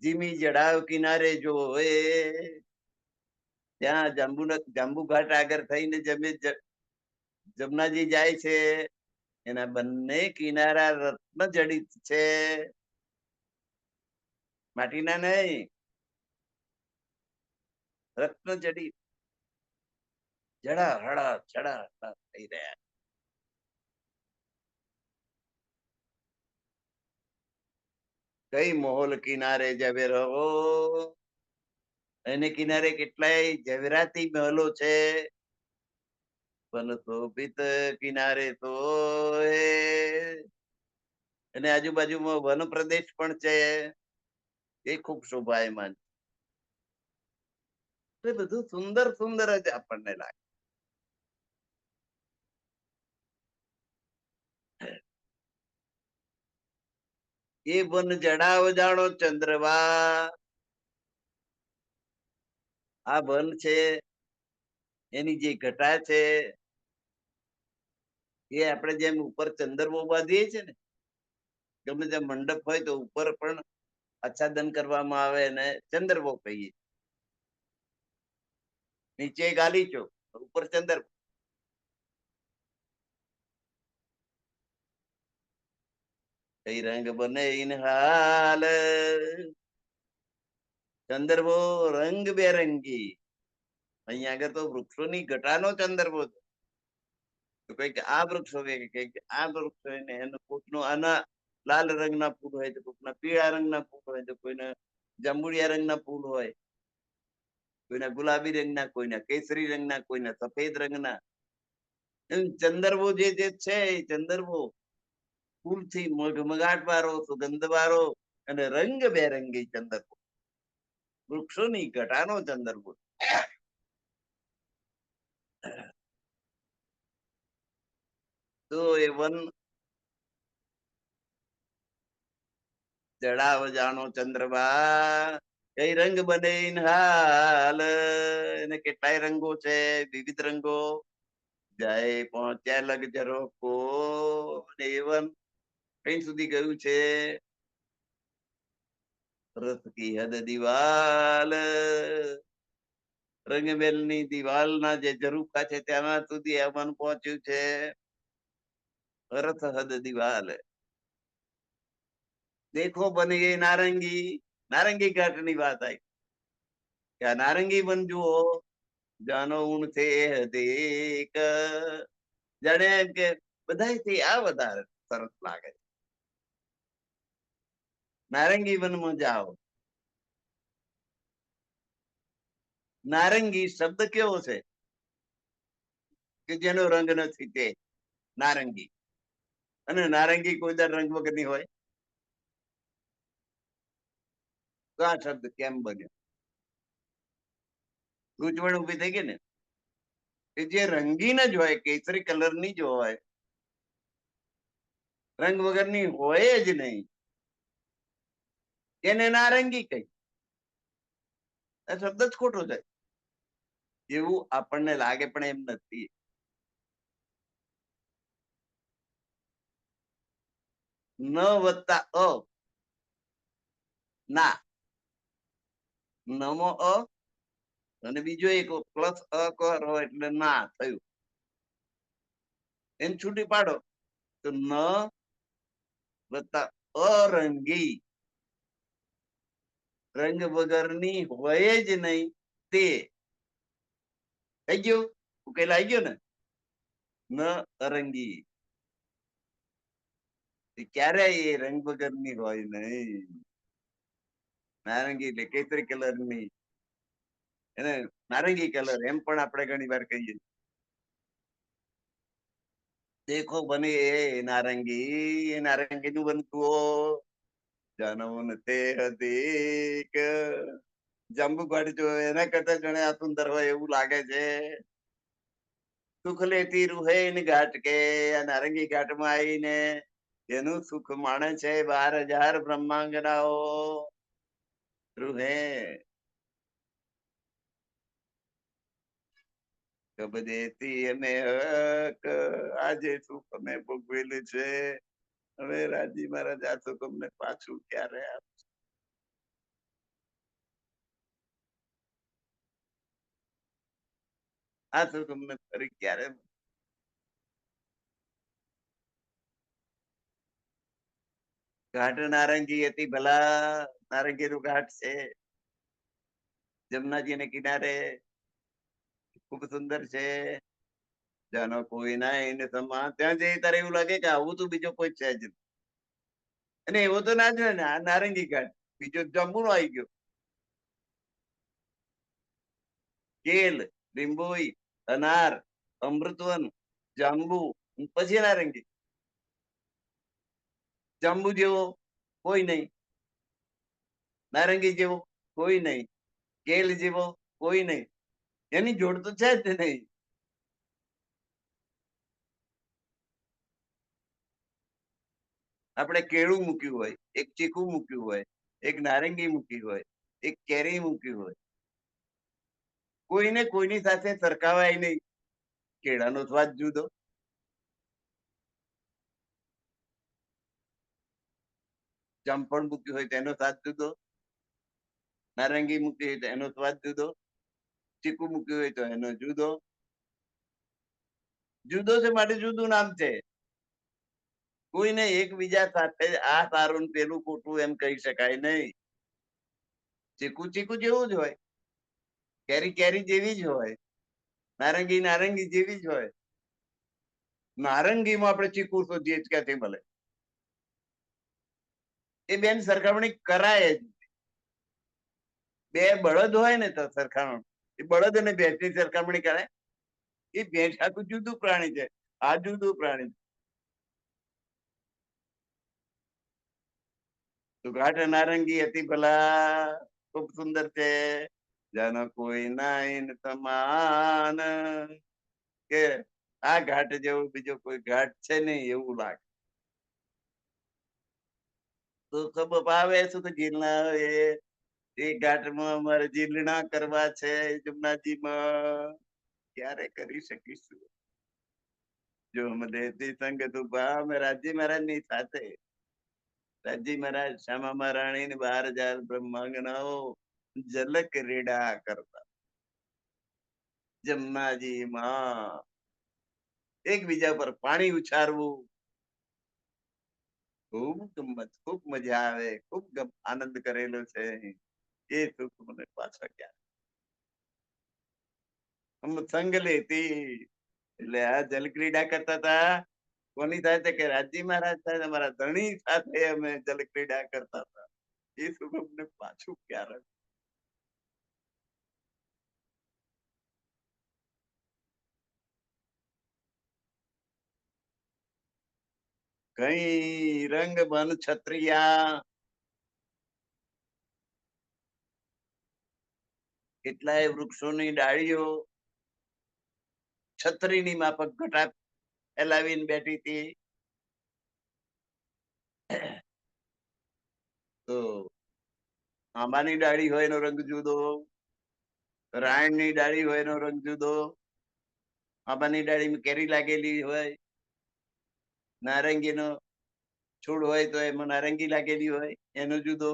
ધીમી જડાવ કિનારે જો ત્યાં જાંબુ ઘાટ આગળ થઈને જમનાજી જાય છે, એના બંને કિનારા રત્ન જડિત છે, માટીના નહીં, રત્ન જડિત. જડા હડા ચડા થઈ રહ્યા. કઈ મોહલ કિનારે જવે રહો, એને કિનારે કેટલાય ઝવેરાતી મહેલો છે. વન શોભિત કિનારે તો અને આજુબાજુમાં વન પ્રદેશ પણ છે, એ ખૂબ શોભાયમાન. એ બધું સુંદર સુંદર જ આપણને લાગે. એ વન જડાવ જાણો ચંદ્રવા. આ વન છે એની જે ઘટા છે એ આપણે જેમ ઉપર ચંદ્રવો બાંધીએ છે ને, ગમે ત્યાં મંડપ હોય તો ઉપર પણ આચ્છાદન કરવામાં આવે અને ચંદ્રવો કહીએ. નીચે ગાલીચો, ઉપર ચંદ્ર. કઈ રંગ બને ઇન હાલ, ચંદ્રવો રંગ બેરંગી. અહીંયા આગળ તો વૃક્ષોની ઘટાનો ચંદ્રવો છે. તો કઈક આ વૃક્ષ હોય, કઈક આ વૃક્ષ હોય ને એનું કોકનું આના લાલ રંગના ફૂલ હોય તો કોકના પીળા રંગના ફૂલ હોય તો કોઈના જાંબુડિયા રંગના ફૂલ હોય, કોઈના ગુલાબી રંગના, કોઈના કેસરી રંગના, કોઈના સફેદ રંગના. એમ ચંદ્રવો જે છે એ ચંદ્રવો ફૂલથી મગમગાટ વાળો, સુગંધ વાળો અને રંગ બેરંગી ચંદ્રવો, વૃક્ષોની ઘટાનો ચંદ્રવો. તો એ વન જડાવ જાણો ચંદ્રબા, કઈ રંગ બને ઇન હાલ. એને કેટલાય રંગો છે, વિવિધ રંગો. જાય પહોંચ્યા લગ જરો કો. એ વન કઈ સુધી ગયું છે? રથ કી હદ દિવાલ, રંગમેલની દિવાલના જે ઝરૂખા છે ત્યાં સુધી આ વન પહોંચ્યું છે. રથ હદ દિવાલ. દેખો બની ગઈ નારંગી. નારંગી ઘાટ ની વાત આવી કે આ નારંગી વન જુઓ, જાનો ઉણથી દેક. જાણે એમ કે બધાયથી આ વધારે સરસ લાગે છે. નારંગી વનમાં જાઓ. નારંગી શબ્દ કેવો છે કે જેનો રંગ નથી તે નારંગી. અને નારંગી કોઈ દર રંગ વગરની હોય તો આ શબ્દ કેમ બન્યો? ગૂંચવણ ઉભી થઈ ગઈ ને. કે જે રંગીન જ હોય, કેસરી કલર ની જ હોય, રંગ વગરની હોય જ નહીં, એને નારંગી કઈ. આ શબ્દ જ ખોટો છે એવું આપણને લાગે, પણ એમ નથી. ન વત્તા અ, ના. નમો અ અને બીજો એક પ્લસ અ કરો એટલે ના થયું. એને છૂટી પાડો તો ન વત્તા અરંગી, રંગ વગરની હોય જ નહીં તે. થઈ ગયું, ઉકેલ આવી ગયો ને. ન અરંગી ક્યારેય એ રંગ વગરની હોય નહીં. નારંગી એટલે કેસરી કલર ની, એને નારંગી કલર એમ પણ આપણે ઘણી વાર કહીએ. દેખો બને એ નારંગી, એ નારંગી નું બનતું જાનવું તે હતી કે જાંબુ ઘાટ જો એના કરતા જણે આ સુંદર હોય એવું લાગે છે. સુખ લેતી રૂહે ઘાટ કે નારંગી ઘાટમાં આવીને એનું સુખ માણે છે 12,000 બ્રહ્માંગનાઓ. રૂહે કબજેતી અમે આજે સુખ અમે ભોગવેલું છે. હવે રાજી મહારાજ આ સુખ અમને પાછું ક્યારે આપશે? આ સુખ અમને ફરી ક્યારે? ઘાટ નારંગી હતી, ભલા નારંગી નું ઘાટ છે જમનાજી ને કિનારે, ખૂબ સુંદર છે. જાનો કોઈ ના એને સમા. ત્યાં જઈ તારે એવું લાગે કે આવું તો બીજો કોઈ છે જ. અને એવો તો ના જ હોય ને. આ નારંગી ઘાટ બીજો જંબુ નો આવી ગયો. કેલ, લીંબોઈ, અનાર, અમૃતવન, જાંબુ, પછી નારંગી. જાંબુ જેવો કોઈ નહીં, નારંગી જેવો કોઈ નહીં, કેલ જેવો કોઈ નહીં, એની જોડ તો છે જ નહીં. આપણે કેળું મૂક્યું હોય, એક ચીકુ મૂક્યું હોય, એક નારંગી મૂકી હોય, એક કેરી મૂકી હોય, કોઈને કોઈની સાથે સરખાવાય નહીં. કેળાનો સ્વાદ જુદો, જામફળ મૂક્યું હોય તેનો સ્વાદ જુદો, નારંગી મૂકી હોય તો એનો સ્વાદ જુદો, ચીકુ મૂક્યું હોય તો એનો જુદો. જુદો છે માટે જુદું નામ છે. કોઈને એકબીજા સાથે આ સારું ને પેલું ખોટું એમ કહી શકાય નહીં. ચીકુ ચીકુ જેવું જ હોય, કેરી કેરી જેવી જ હોય, નારંગી નારંગી જેવી જ હોય. નારંગીમાં આપણે ચીકુ શોધીએ જ ક્યાંથી મળે? એ બેન સરખામણી કરાય જ. બે બળદ હોય ને તો સરખામણી, એ બળદ અને ભેંસની સરખામણી કરાય? એ ભેંસ આખું જુદું પ્રાણી છે, આ જુદું પ્રાણી છે. તો ઘાટ નારંગી હતી ભલા, ખૂબ સુંદર છે. જન કોઈ નાઈન સમાન, કે આ ઘાટ જેવો બીજો કોઈ ઘાટ છે નહીં એવું લાગે. તો ખબર આવે શું કે ગિરનાર એ ઘાટમાં અમારે જીલણા કરવા છે જમનાજીમાં, ક્યારે કરી શકીશું? જો દેતી સંગત ઉભા અમે રાજજી મહારાજ ની સાથે, રાજજી મહારાજ શ્યામા મહારાણી ને 12,000 બ્રહ્માંગનાઓ જલ ક્રીડા કરતા જમનાજી માં, એકબીજા પર પાણી ઉછારવું, ખૂબ ગમત, ખૂબ મજા આવે, ખૂબ આનંદ કરેલો છે. એ સુખ મને પાછા ક્યાં સંગ લેતી. એટલે આ જલક્રીડા કરતા હતા. કોની સાથે? કે રાજજી મહારાજ સાથે, અમારા ધણી સાથે અમે જલક્રીડા કરતા હતા. એ સુખ અમને પાછું ક્યારે? કઈ રંગ બન છત્રિયા, કેટલાય વૃક્ષોની ડાળીઓ છત્રીની માફક ઘટા ફેલાવીને બેઠી હતી. તો આંબાની ડાળી હોય એનો રંગ જુદો, રાયણની ડાળી હોય એનો રંગ જુદો, આંબાની ડાળીમાં કેરી લાગેલી હોય, નારંગીનો છોડ હોય તો એમાં નારંગી લાગેલી હોય એનો જુદો.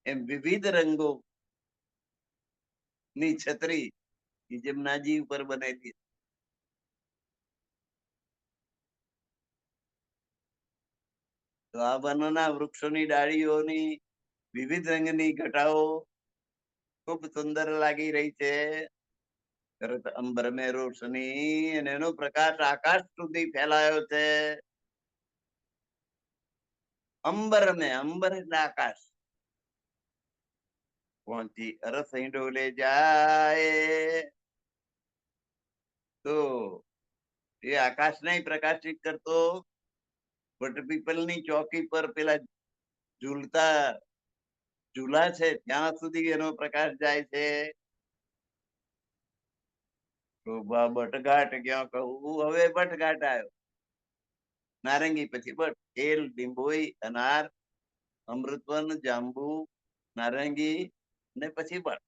એમ વિવિધ રંગો ની છત્રી જમનાજી ઉપર બનાવી. તો આ વનના વૃક્ષોની ડાળીઓની વિવિધ રંગની ઘટાઓ ખૂબ સુંદર લાગી રહી છે. અંબર મેં રોશની, અને એનો પ્રકાશ આકાશ સુધી ફેલાયો છે. અંબર મેં, અંબર એટલે આકાશ. પહોંચી અરસ ડોલે જાય તો એ આકાશને પ્રકાશિત કરતો વટપીપલની ચોકી પર પેલા ઝૂલતા ઝૂલા છે ત્યાં સુધી એનો પ્રકાશ જાય છે. શોભા બટઘાટ ક્યાં કહું? હવે બટઘાટ આવ્યો. નારંગી પછી બટ, કેલ, ડીંબોઈ, અનાર, અમૃતવન, જાંબુ, નારંગી ને પછી બટ.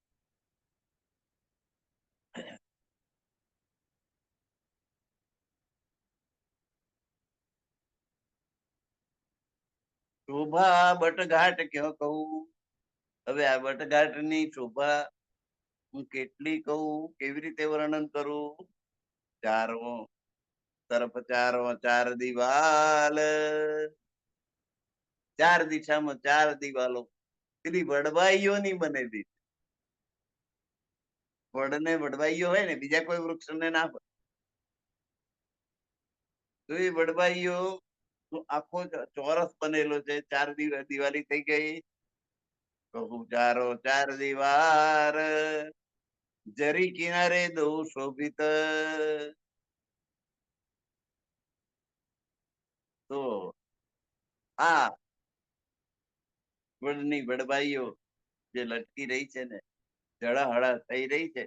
શોભા બટઘાટ ક્યાં કહું? હવે આ બટઘાટ ની શોભા હું કેટલી કહું, કેવી રીતે વર્ણન કરું? ચારો તરફ ચાર દિવાલ, ચાર દિશામાં ચાર દિવાલો પેલી વડવાઈઓની બનેલી. વડને વડવાઈઓ હોય ને, બીજા કોઈ વૃક્ષને ના હોય. તો એ વડવાઈઓ આખો ચોરસ બનેલો છે. ચાર દિવાળી થઈ ગઈ. કહું ચારો ચાર દિવાર, જરી કિનારે દો શોભિત. તો આ વડની વડવાઈઓ જે લટકી રહી છે ને, જળહળ થઈ રહી છે,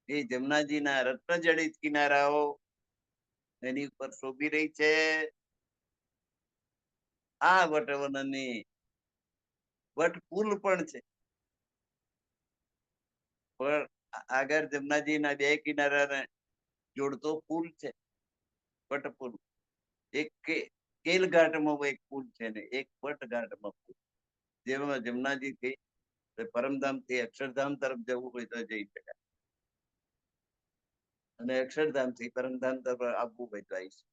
એ જમનાજીના રત્ન જડિત કિનારાઓ એની ઉપર શોભી રહી છે. આ વટવનની વટપુલ પણ છે, પણ આગળ જમનાજીના બે કિનારાને જોડતો પુલ છે, વટપુલ. એક કેલઘાટમાં એક પુલ છે ને એક વટઘાટમાં પુલ, જેમાં જમનાજી થી પરમધામ થી અક્ષરધામ તરફ જવું હોય તો જઈ શકાય, અને અક્ષરધામ થી પરમધામ તરફ આવવું હોય તો આવી શકે.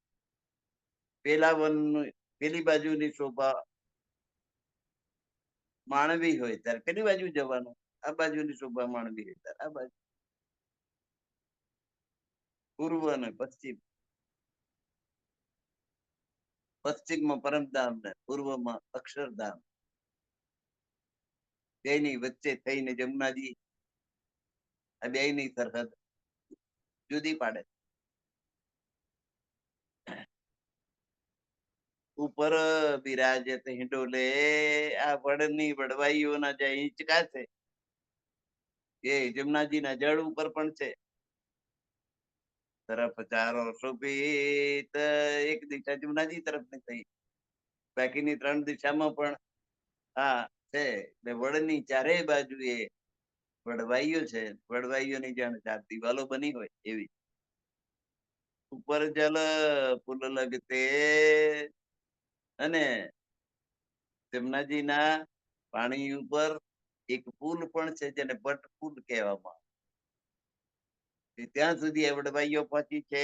પેલા વન પેલી બાજુની શોભા માણવી હોય ત્યારે પેલી બાજુ જવાનું, આ બાજુની શોભા માણવી હોય ત્યારે આ બાજુ. પૂર્વ અને પશ્ચિમ, પશ્ચિમમાં પરમધામ ને પૂર્વમાં અક્ષરધામ, બેની વચ્ચે થઈને જમનાજી આ બેની સરહદ જુદી પાડે. ઉપર બિરાજે હિંડોલે, આ વડની વડવાઈઓના જે હિંચકા છે એ જમનાજીના જળ ઉપર પણ છે. તરફ ચારો શોભિત, એક દિશા જમનાજી તરફ ની થઈ, બાકીની ત્રણ દિશામાં પણ આ છે. એટલે વડની ચારે બાજુ એ વડવાઈઓ છે, વડવાઈઓની જાણે ચાર દિવાલો બની હોય એવી. ઉપર જલ પુલ લગતે, અને જમનાજીના પાણી ઉપર એક પુલ પણ છે જેને વટપુલ કહેવામાં આવે. ત્યાં સુધી એ વડવાઈઓ પહોંચી છે.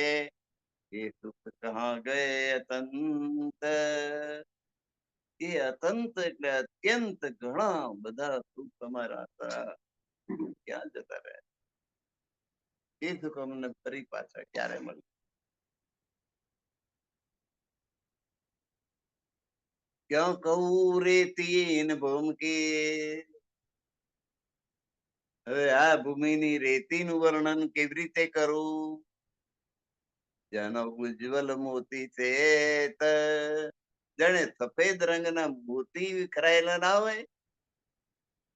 એ સુખ કહા ગયે અતંત, એ અતંત એટલે અત્યંત ઘણા બધા સુખ અમારા હતા, ક્યાં જતા રહ્યા? એ સુખ અમને ફરી પાછા ક્યારે મળે? ક્યાં કહું રે તીન ભૂમ કે, હવે આ ભૂમિની રેતીનું વર્ણન કેવી રીતે કરું? જેનો ઉજ્જવલ મોતી છે, જાણે સફેદ રંગના મોતી વિખરાયેલા ના હોય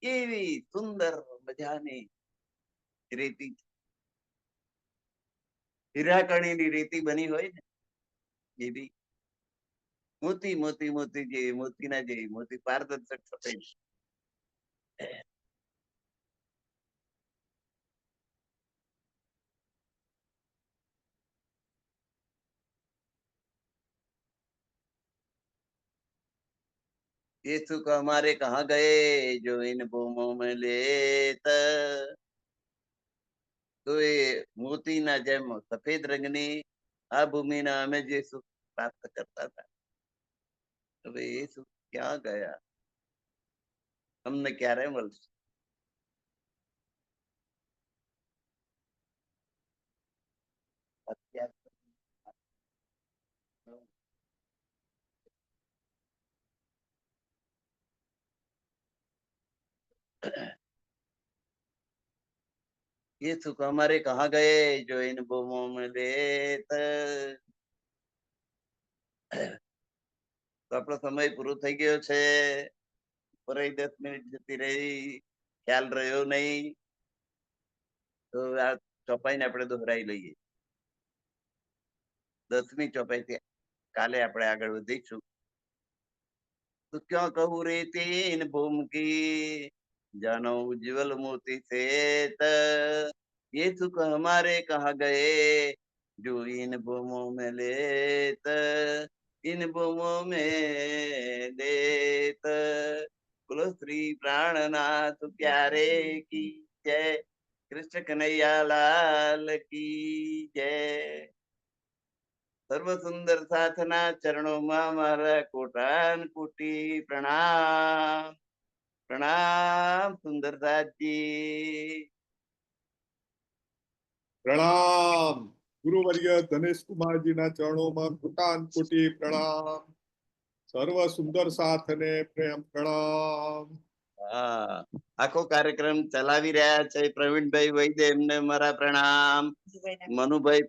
એવી સુંદર મજાની રેતી, હીરાકણીની રેતી બની હોય ને એવી મોતી મોતી મોતી જેવી, મોતીના જેવી, મોતી પારદર્શક સફેદ. ये सुख हमारे कहाँ गए जो इन भूमों में लेता, તો એ મોતીના જેમ સફેદ રંગની આ ભૂમિના અમે જે સુખ પ્રાપ્ત કરતા હતા, હવે એ સુખ ક્યાં ગયા? અમને ક્યારે મળશે? અત્યાર ये सुख हमारे कहाँ गए जो इन भूमों में लेता. તો આપણો સમય પૂરો થઈ ગયો છે. પર 10 મિનિટ જતી રહી, ખ્યાલ રહ્યો નહીં, તો આ ચોપાઈને આપણે દોહરાઈ લઈએ. 10મી ચોપાઈથી કાલે આપણે આગળ વધીશું. તો ક્યાં કહું રે તીન ભૂમ કી, જાનો ઉજ્જવલ મોતી से ये सुख हमारे कहाँ गए जो इन भूमों में लेत, इन भूमों में लेत. बोलो श्री प्राणनाथ प्यारे की जय, कृष्ण कन्हैया लाल की जय. સર્વ સુંદર સાથના ચરણોમાં મારા કોટાન કોટી પ્રણામ. પ્રણામ સુંદર સાથજી. પ્રણામ. ગુરુવર્ય ધનેશ કુમારજીના ચરણોમાં કોટાન કોટી પ્રણામ. સર્વ સુંદર સાથને પ્રેમ પ્રણામ. હા, આખો કાર્યક્રમ ચલાવી રહ્યા છે પ્રવીણભાઈ વૈદ્ય, એમને મારા પ્રણામ. મનુભાઈ